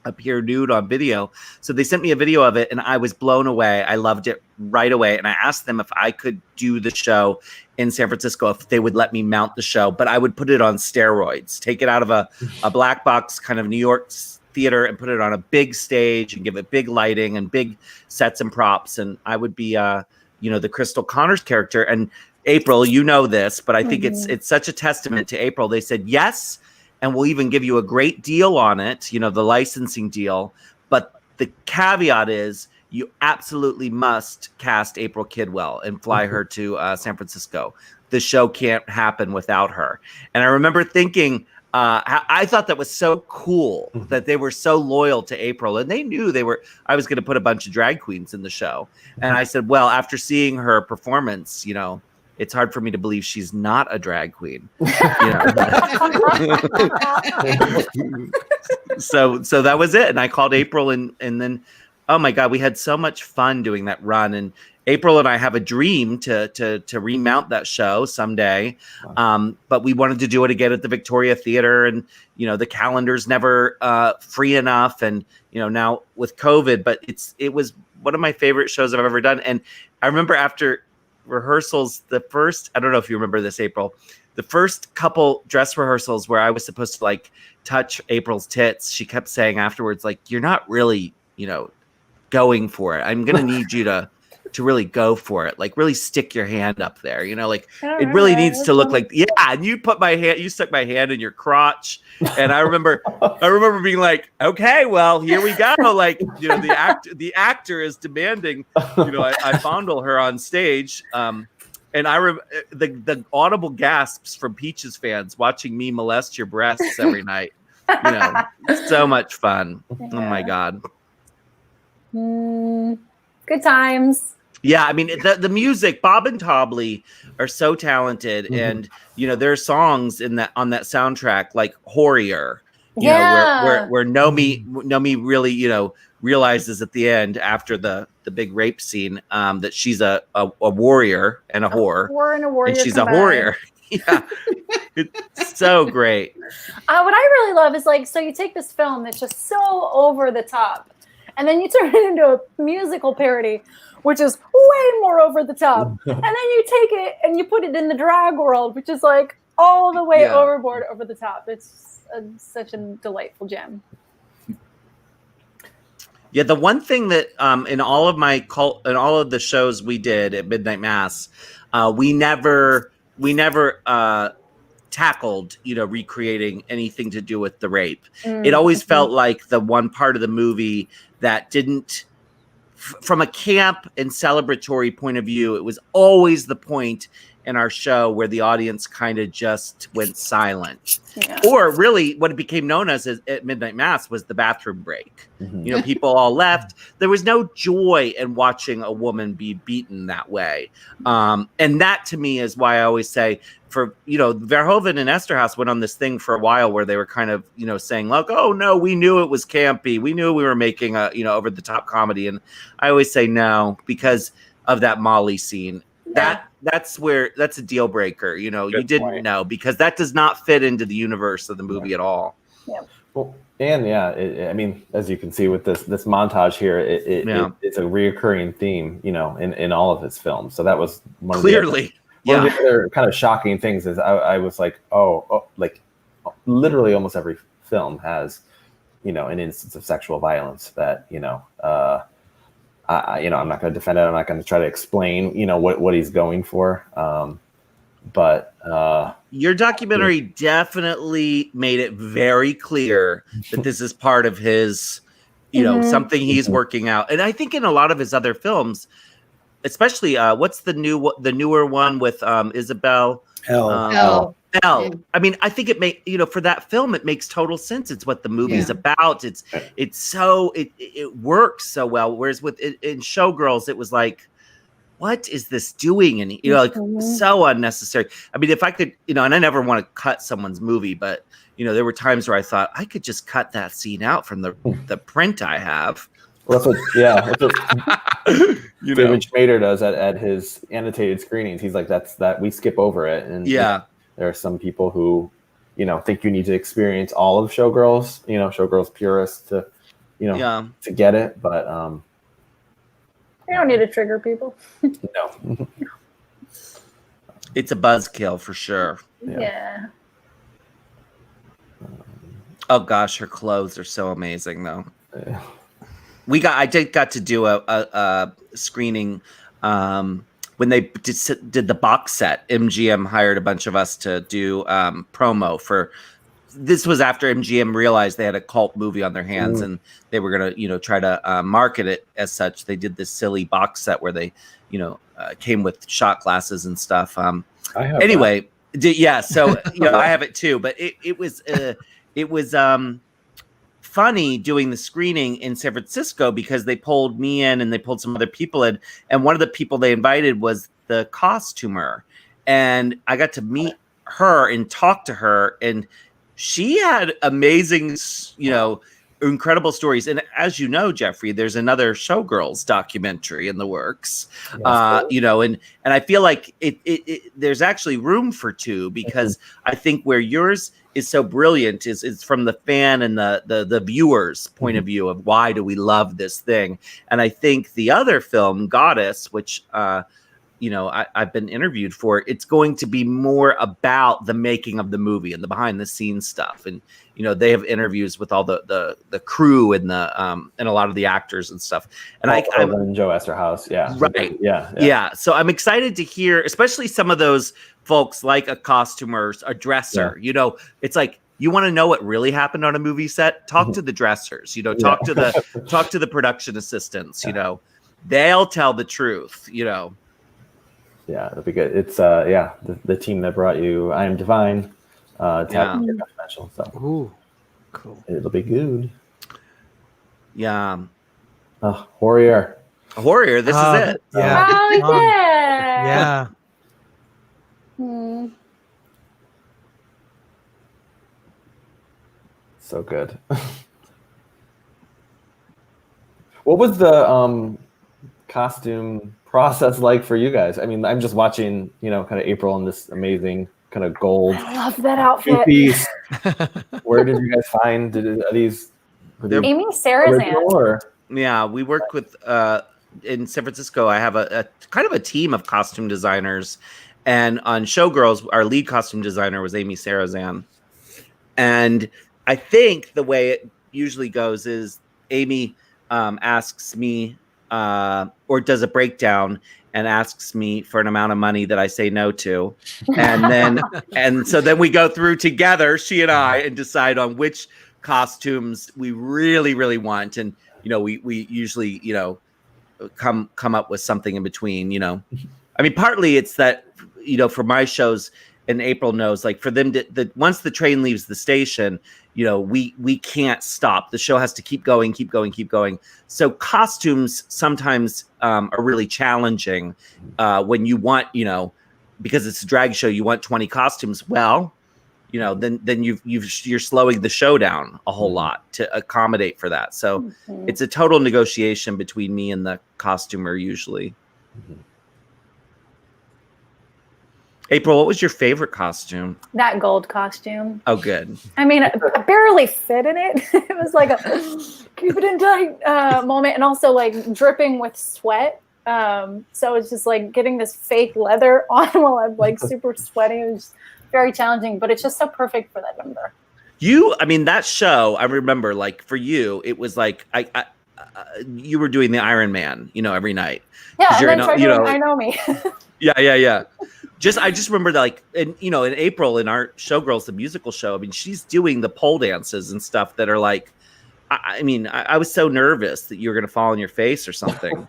appear nude on video. So they sent me a video of it, and I was blown away. I loved it right away. And I asked them if I could do the show in San Francisco, if they would let me mount the show, but I would put it on steroids, take it out of a black box kind of New York theater and put it on a big stage and give it big lighting and big sets and props. And I would be, the Crystal Connors character. And April, this, but I think it's such a testament to April. They said, yes, and we'll even give you a great deal on it, the licensing deal. But the caveat is you absolutely must cast April Kidwell and fly her to San Francisco. The show can't happen without her. And I remember thinking, I thought that was so cool that they were so loyal to April, and they knew I was going to put a bunch of drag queens in the show. And I said, well, after seeing her performance, it's hard for me to believe she's not a drag queen. So that was it. And I called April, and then, oh my God, we had so much fun doing that run. And April and I have a dream to remount that show someday. But we wanted to do it again at the Victoria Theater, and the calendar's never free enough. And now with COVID, but it was one of my favorite shows I've ever done. And I remember after rehearsals, I don't know if you remember this, April, the first couple dress rehearsals where I was supposed to like touch April's tits, she kept saying afterwards, like, you're not really, going for it. I'm going to need you to really go for it. Like really stick your hand up there, like it really needs to look like, and you stuck my hand in your crotch. And I remember being like, okay, well, here we go. Like, the actor is demanding, I fondle her on stage. And I remember the audible gasps from Peaches fans watching me molest your breasts every night. So much fun. Yeah. Oh my God. Good times. Yeah, I mean the music. Bob and Tobley are so talented, and there are songs on that soundtrack like "Horrier," where Nomi really realizes at the end after the big rape scene that she's a warrior and a whore, and she's combined. A warrior. Yeah, it's so great. What I really love is so you take this film that's just so over the top, and then you turn it into a musical parody, which is way more over the top. And then you take it and you put it in the drag world, which is like all the way overboard, over the top. It's such a delightful gem. Yeah, the one thing that in all of the shows we did at Midnight Mass, we never tackled recreating anything to do with the rape. It always felt like the one part of the movie that didn't, from a camp and celebratory point of view, it was always the point in our show where the audience kind of just went silent. Yeah. Or really what it became known as at Midnight Mass was the bathroom break. People all left. There was no joy in watching a woman be beaten that way. And that to me is why I always say, for Verhoeven and Esterhaus went on this thing for a while where they were kind of saying like, oh no, we knew it was campy, we knew we were making a over the top comedy, and I always say no, because of that Molly scene. That's a deal breaker. You didn't know, because that does not fit into the universe of the movie at all. Yeah. Well, and I mean, as you can see with this montage here, it's a reoccurring theme, in all of his films. So that was one clearly. One of the other kind of shocking things is I was like, like literally almost every film has, an instance of sexual violence that, I'm not going to defend it. I'm not going to try to explain, what he's going for. But your documentary definitely made it very clear that this is part of his, something he's working out. And I think in a lot of his other films, especially what's the newer one with Isabel? Elle. Yeah. I mean, I think it for that film, it makes total sense. It's what the movie's about. It works so well. Whereas in Showgirls, it was like, what is this doing? And so unnecessary. I mean, if I could, and I never want to cut someone's movie, but there were times where I thought I could just cut that scene out from the print I have. Well, that's what David Schmader does at his annotated screenings. He's like, that we skip over it. And there are some people who, think you need to experience all of Showgirls, Showgirls purists to get it. But you don't need to trigger people. No. It's a buzzkill for sure. Yeah. Oh gosh, her clothes are so amazing though. Yeah. I got to do a screening when they did the box set. MGM hired a bunch of us to do promo for. This was after MGM realized they had a cult movie on their hands, and they were gonna try to market it as such. They did this silly box set where they came with shot glasses and stuff. So I have it too. But it was funny doing the screening in San Francisco because they pulled me in and they pulled some other people in, and one of the people they invited was the costumer, and I got to meet her and talk to her, and she had amazing incredible stories. And as you know, Jeffrey, there's another Showgirls documentary in the works. You know, and I feel like there's actually room for two, because I think where yours is so brilliant is from the fan and the viewer's point of view of why do we love this thing. And I think the other film, Goddess, which you know, I've been interviewed for, it's going to be more about the making of the movie and the behind the scenes stuff. And, you know, they have interviews with all the crew and and a lot of the actors and stuff. And I'm Joe Esterhaus. Yeah. Right. Yeah. So I'm excited to hear, especially some of those folks like a costumer, a dresser, you know, it's like, you want to know what really happened on a movie set? Talk to the dressers, you know, talk to the production assistants, you know, they'll tell the truth, you know. Yeah, that'd be good. It's the team that brought you I Am Divine, Confidential. So Ooh, cool. It'll be good. Yeah. Warrior. This is it. Yeah. Oh yeah. Yeah. So good. What was the costume process like for you guys? I mean, I'm just watching, you know, kind of April in this amazing kind of gold. I love that outfit. Piece. Where did you guys find? Are these Amy Sarazan? Yeah, we worked with in San Francisco. I have a kind of a team of costume designers, and on Showgirls, our lead costume designer was Amy Sarazan. And I think the way it usually goes is Amy asks me or does a breakdown and asks me for an amount of money that I say no to. And so then we go through together, she and I, and decide on which costumes we really, really want. And, you know, we usually, you know, come up with something in between, you know. I mean, partly it's that, you know, for my shows, and April knows, like for them to once the train leaves the station, you know, we can't stop. The show has to keep going. So costumes sometimes are really challenging when you want, you know, because it's a drag show, you want 20 costumes. Well, you know, then you're slowing the show down a whole lot to accommodate for that. So it's a total negotiation between me and the costumer usually. April, what was your favorite costume? That gold costume. Oh, good. I mean, I barely fit in it. It was like a keep it in tight moment, and also like dripping with sweat. So it's just like getting this fake leather on while I'm like super sweaty. It was very challenging, but it's just so perfect for that number. I mean, that show, I remember, like for you, it was like you were doing the Iron Man, you know, every night. Yeah, and then tried doing I Nomi. Yeah. I just remember that, like, and you know, in April in our Showgirls, the musical show, I mean, she's doing the pole dances and stuff that are like, I mean, I was so nervous that you were going to fall on your face or something.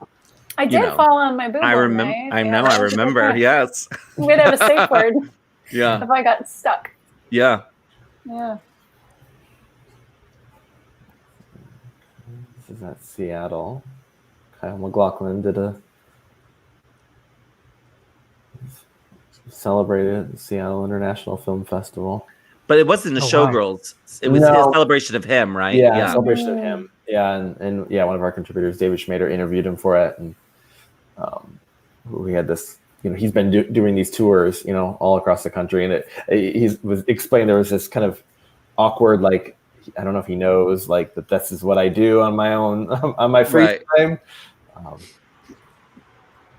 I did fall on my boob. I remember. I remember. Yes. We'd have a safe word. Yeah. If I got stuck. Yeah. Yeah. This is at Seattle. Kyle MacLachlan did a celebrated at the Seattle International Film Festival. But it wasn't the Showgirls. Wow. It was a celebration of him, right? Yeah, celebration of him. Yeah, and one of our contributors, David Schmader, interviewed him for it, and we had this. You know, he's been doing these tours, you know, all across the country, and he was explaining there was this kind of awkward, like, I don't know if he knows, like, that this is what I do on my own, on my free time.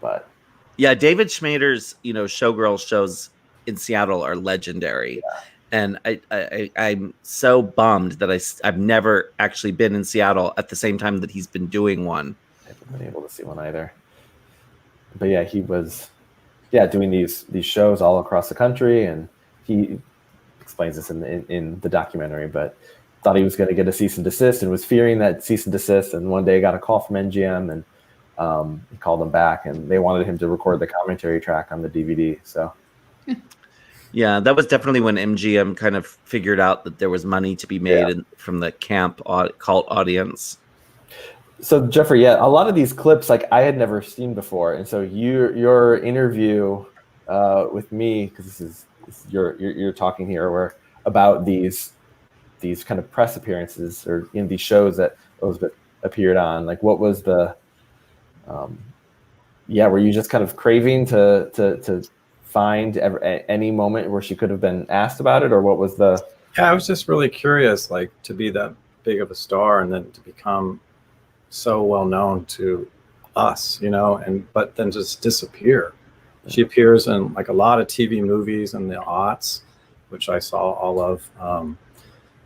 But yeah, David Schmader's, you know, Showgirls shows in Seattle are legendary. Yeah. And I'm so bummed that I've never actually been in Seattle at the same time that he's been doing one. I haven't been able to see one either. But yeah, he was doing these shows all across the country, and he explains this in the documentary, but thought he was going to get a cease and desist and was fearing that cease and desist, and one day got a call from MGM, and he called them back, and they wanted him to record the commentary track on the DVD. So, yeah, that was definitely when MGM kind of figured out that there was money to be made from the camp cult audience. So, Jeffrey, a lot of these clips, like, I had never seen before, and so your interview with me, because this is you're talking here, where about these these kind of press appearances or in these shows that Elizabeth appeared on? Like, what was the were you just kind of craving to find any moment where she could have been asked about it, or what was the? Yeah, I was just really curious, like, to be that big of a star and then to become so well known to us, but then just disappear. She appears in like a lot of TV movies in the aughts, which I saw all of.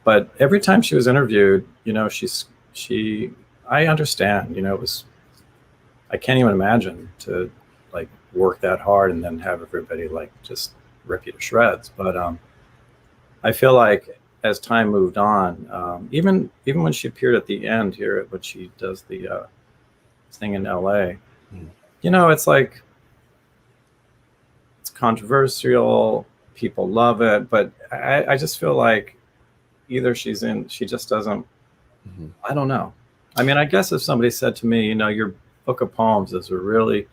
But every time she was interviewed, I understand, I can't even imagine to like work that hard and then have everybody like just rip you to shreds. But I feel like as time moved on, even when she appeared at the end here, when she does the thing in LA, it's like, it's controversial, people love it, but I just feel like either she just doesn't, I don't know. I mean, I guess if somebody said to me, your book of poems is a really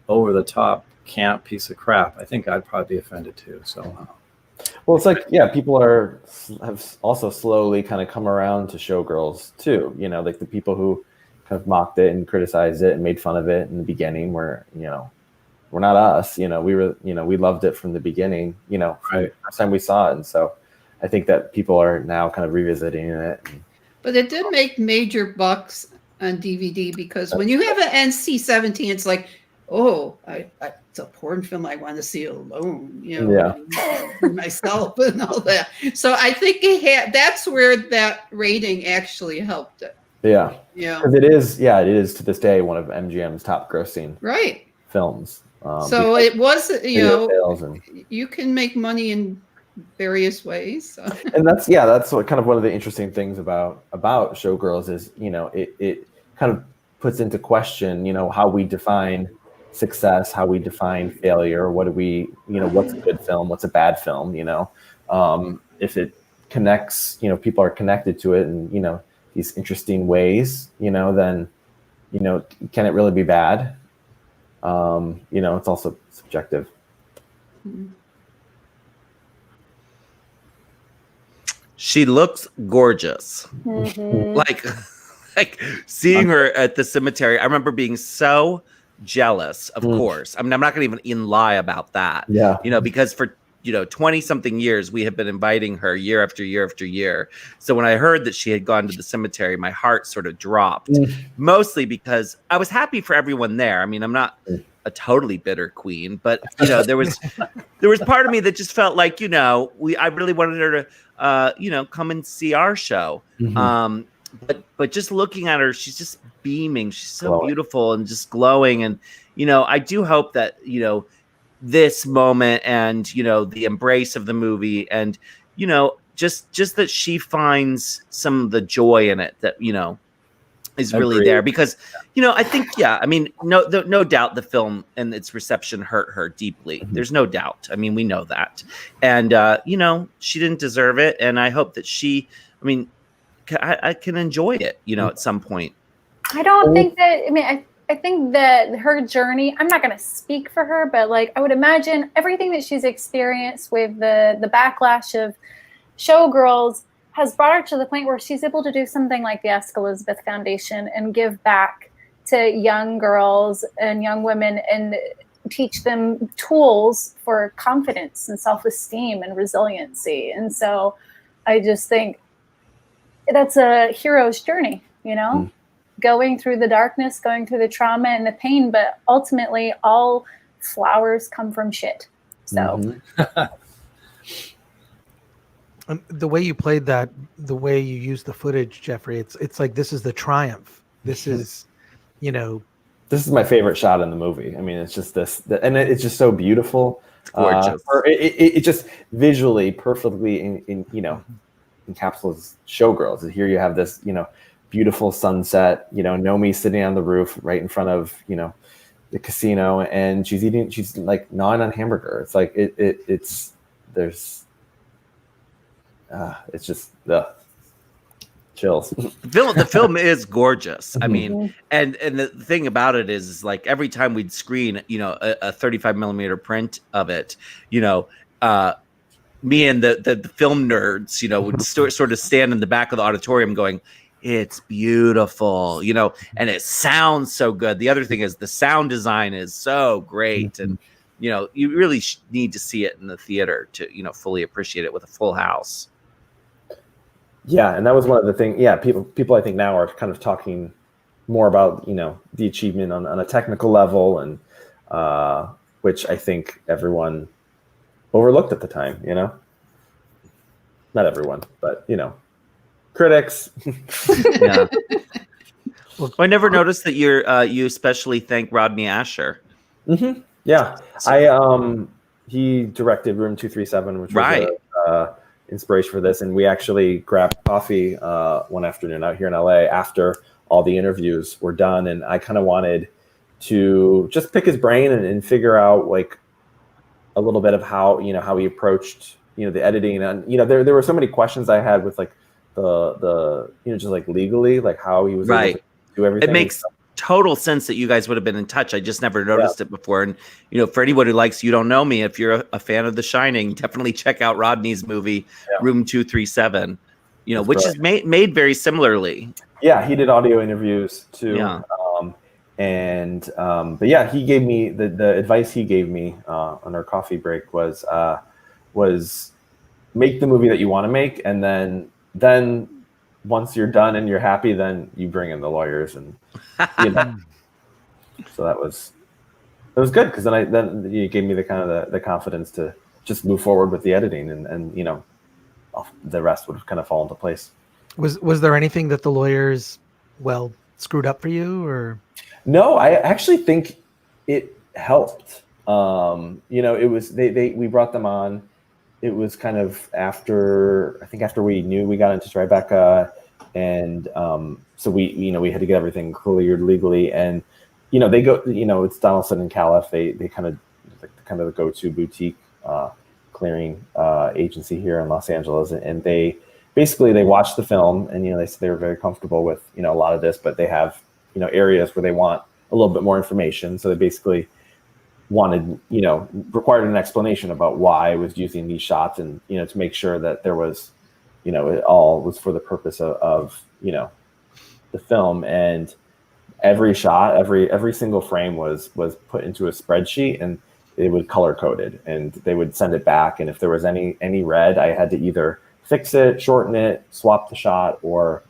over the top camp piece of crap, I think I'd probably be offended too. So well, it's like, people have also slowly kind of come around to Showgirls too, like the people who kind of mocked it and criticized it and made fun of it in the beginning were we're not us, we were, we loved it from the beginning, from the first time we saw it. And so I think that people are now kind of revisiting it. But it did make major bucks on DVD because when you have an NC-17, it's like, oh, it's a porn film I want to see alone, myself and all that. So I think that's where that rating actually helped it. Yeah. Because it is to this day one of MGM's top grossing films. So it was, you can make money in various ways. So. And that's what kind of one of the interesting things about Showgirls is, it kind of puts into question, how we define success, how we define failure, what do we, what's a good film, what's a bad film, if it connects, people are connected to it in, these interesting ways, then, can it really be bad? It's also subjective. She looks gorgeous. Like seeing her at the cemetery, I remember being so jealous, of course. I mean, I'm not going to even lie about that. Yeah. Because for 20 something years, we have been inviting her year after year after year. So when I heard that she had gone to the cemetery, my heart sort of dropped, mostly because I was happy for everyone there. I mean, I'm not a totally bitter queen, but there was part of me that just felt like, I really wanted her to, come and see our show. But just looking at her, she's just beaming. She's so beautiful and just glowing. And, I do hope that, this moment and, the embrace of the movie and, just that she finds some of the joy in it that, is really there because, I think, no doubt the film and its reception hurt her deeply. There's no doubt. I mean, we know that. And, she didn't deserve it. And I hope that I can enjoy it, at some point. I don't think that, I think that her journey, I'm not going to speak for her, but like, I would imagine everything that she's experienced with the backlash of Showgirls has brought her to the point where she's able to do something like the Ask Elizabeth Foundation and give back to young girls and young women and teach them tools for confidence and self-esteem and resiliency. And so I just think that's a hero's journey, going through the darkness, going through the trauma and the pain, but ultimately all flowers come from shit. So the way you played that, the way you used the footage, Jeffrey, it's like, this is the triumph. This is, this is my favorite shot in the movie. I mean, it's just and it's just so beautiful. It's gorgeous. It just visually perfectly encapsulates Showgirls. And here you have this, beautiful sunset, Nomi sitting on the roof right in front of, the casino, and she's like gnawing on hamburger. It's like, it's just chills. The film is gorgeous. I mean, and the thing about it is like every time we'd screen, a 35 millimeter print of it, me and the film nerds, would sort of stand in the back of the auditorium going, it's beautiful, and it sounds so good. The other thing is the sound design is so great. And, you really need to see it in the theater to, fully appreciate it with a full house. Yeah. And that was one of the things. Yeah. People I think now are kind of talking more about, the achievement on a technical level, and which I think everyone overlooked at the time, not everyone, but, critics. Yeah. Well, I never noticed that you especially thank Rodney Asher. Mm-hmm. Yeah. So, he directed Room 237, which was a inspiration for this. And we actually grabbed coffee one afternoon out here in LA after all the interviews were done. And I kind of wanted to just pick his brain and figure out like a little bit of how he approached, the editing. And, there were so many questions I had with like the just like legally, like how he was able to do everything. It makes total sense that you guys would have been in touch. I just never noticed it before. And, for anyone who likes You Don't Nomi, if you're a fan of The Shining, definitely check out Rodney's movie, Room 237, which is made very similarly. Yeah, he did audio interviews too. Yeah. But yeah, he gave me the advice he gave me on our coffee break was make the movie that you want to make, and then once you're done and you're happy, then you bring in the lawyers, and so it was good, because then you gave me the kind of the confidence to just move forward with the editing, and the rest would have kind of fallen into place. Was there anything that the lawyers screwed up for you, or? No, I actually think it helped. It was we brought them on. It was kind of after we knew we got into Tribeca, and so we had to get everything cleared legally, and they go, it's Donaldson and Califf. They kind of the go-to boutique clearing agency here in Los Angeles, and they watched the film, and they said they were very comfortable with a lot of this, but they have areas where they want a little bit more information. So they basically wanted, required an explanation about why I was using these shots, and, to make sure that there was, it all was for the purpose of the film. And every shot, every single frame was put into a spreadsheet, and it would color coded, and they would send it back. And if there was any red, I had to either fix it, shorten it, swap the shot, or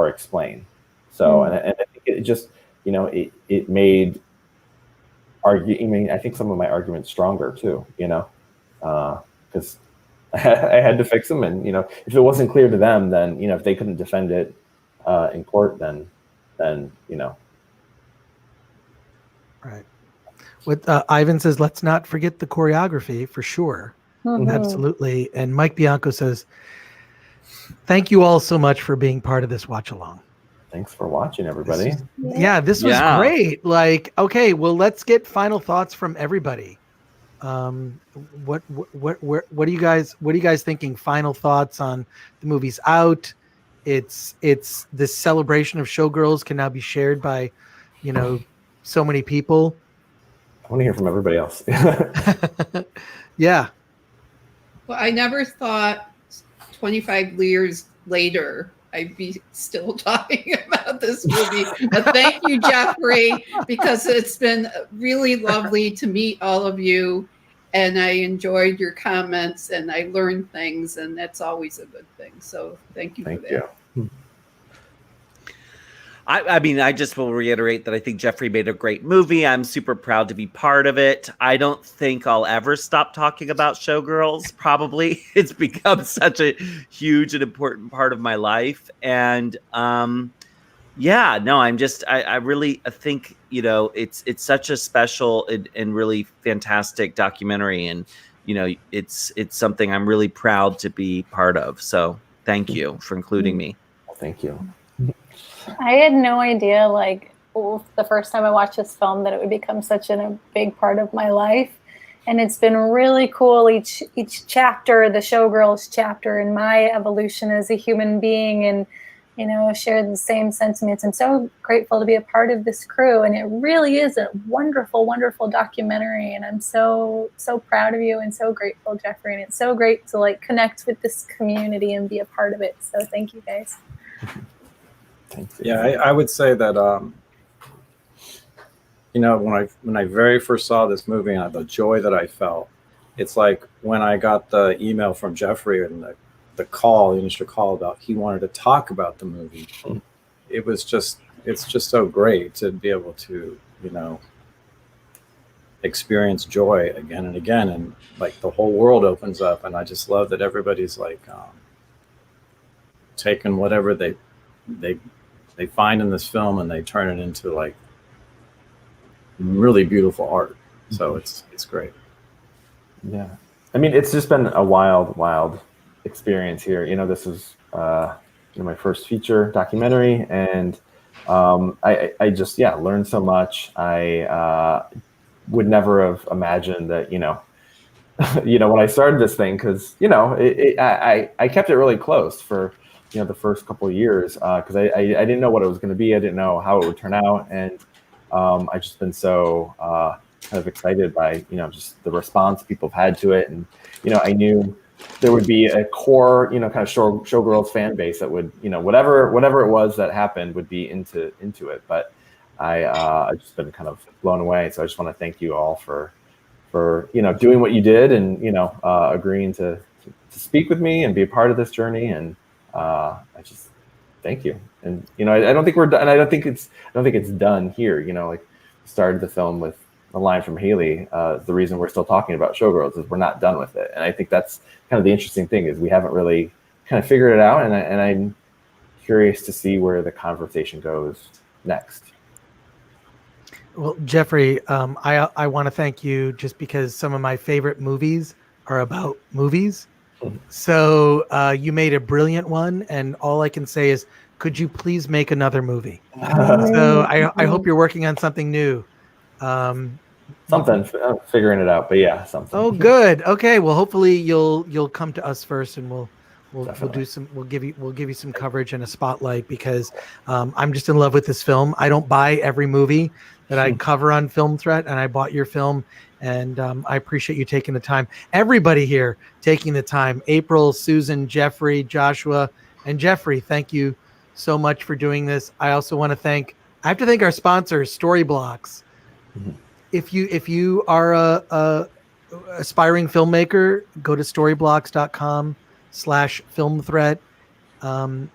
explain. So, and I think it just, it made I think some of my arguments stronger too, because I had to fix them, and if it wasn't clear to them, then if they couldn't defend it in court, then Right. What Ivan says, let's not forget the choreography for sure. Mm-hmm. Absolutely. And Mike Bianco says, thank you all so much for being part of this watch along. Thanks for watching, everybody. This was great. Like, okay, well, let's get final thoughts from everybody. What are you guys thinking? Final thoughts on the movie's out. It's this celebration of Showgirls can now be shared by, so many people. I want to hear from everybody else. Yeah. Well, I never thought 25 years later I'd be still talking about this movie. But thank you, Jeffrey, because it's been really lovely to meet all of you. And I enjoyed your comments, and I learned things, and that's always a good thing. So thank you for that. Thank you. I mean, I just will reiterate that I think Jeffrey made a great movie. I'm super proud to be part of it. I don't think I'll ever stop talking about Showgirls, probably. It's become such a huge and important part of my life. And I really think, it's such a special and really fantastic documentary. And, it's something I'm really proud to be part of. So thank you for including me. Well, thank you. I had no idea, the first time I watched this film, that it would become such a big part of my life. And it's been really cool. Each chapter, the Showgirls chapter, in my evolution as a human being, and share the same sentiments. I'm so grateful to be a part of this crew, and it really is a wonderful, wonderful documentary. And I'm so proud of you and so grateful, Jeffrey. And it's so great to like connect with this community and be a part of it. So thank you guys. Yeah, I would say that when I very first saw this movie and the joy that I felt, it's like when I got the email from Jeffrey and the initial call about he wanted to talk about the movie. It's just so great to be able to, experience joy again and again, and like the whole world opens up, and I just love that everybody's like taking whatever they find in this film and they turn it into like really beautiful art. So it's great. Yeah, I mean, it's just been a wild experience here. This was my first feature documentary, and I just learned so much. I would never have imagined that when I started this thing, because I kept it really close for the first couple of years, because I didn't know what it was going to be. I didn't know how it would turn out, and I've just been so kind of excited by just the response people have had to it, and I knew there would be a core kind of Showgirls fan base that would whatever it was that happened would be into it. But I've just been kind of blown away. So I just want to thank you all for doing what you did, and agreeing to speak with me and be a part of this journey. And I just thank you. And I don't think we're done. And I don't think it's done here. Like started the film with a line from Haley. The reason we're still talking about Showgirls is we're not done with it. And I think that's kind of the interesting thing, is we haven't really kind of figured it out. And I'm curious to see where the conversation goes next. Well, Jeffrey, I want to thank you just because some of my favorite movies are about movies. So you made a brilliant one, and all I can say is, could you please make another movie? So I hope you're working on something new. Something, figuring it out, but yeah, something. Oh, good. Okay, well, hopefully you'll come to us first, and we'll give you some coverage and a spotlight, because I'm just in love with this film. I don't buy every movie that I cover on Film Threat, and I bought your film, and I appreciate you taking the time. Everybody here taking the time. April, Susan, Jeffrey, Joshua, and Jeffrey, thank you so much for doing this. I also want to thank our sponsors, Storyblocks. Mm-hmm. If you are a aspiring filmmaker, go to storyblocks.com/filmthreat,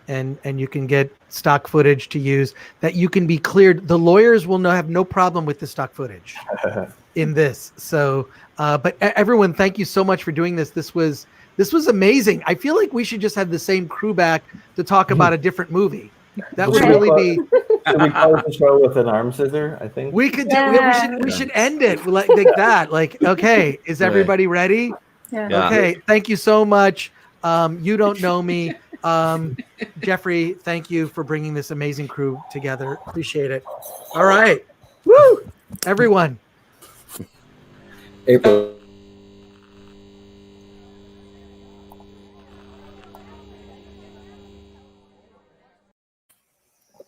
and you can get stock footage to use that you can be cleared. The lawyers will have no problem with the stock footage in this. So, but everyone, thank you so much for doing this. This was amazing. I feel like we should just have the same crew back to talk about a different movie. That would really be. Should we close the show with an arm scissor? I think we could. We should end it like that. Like, okay, is everybody ready? Yeah. Okay. Thank you so much. You Don't Know Me. Jeffrey, thank you for bringing this amazing crew together. Appreciate it. All right. Woo! Everyone. April.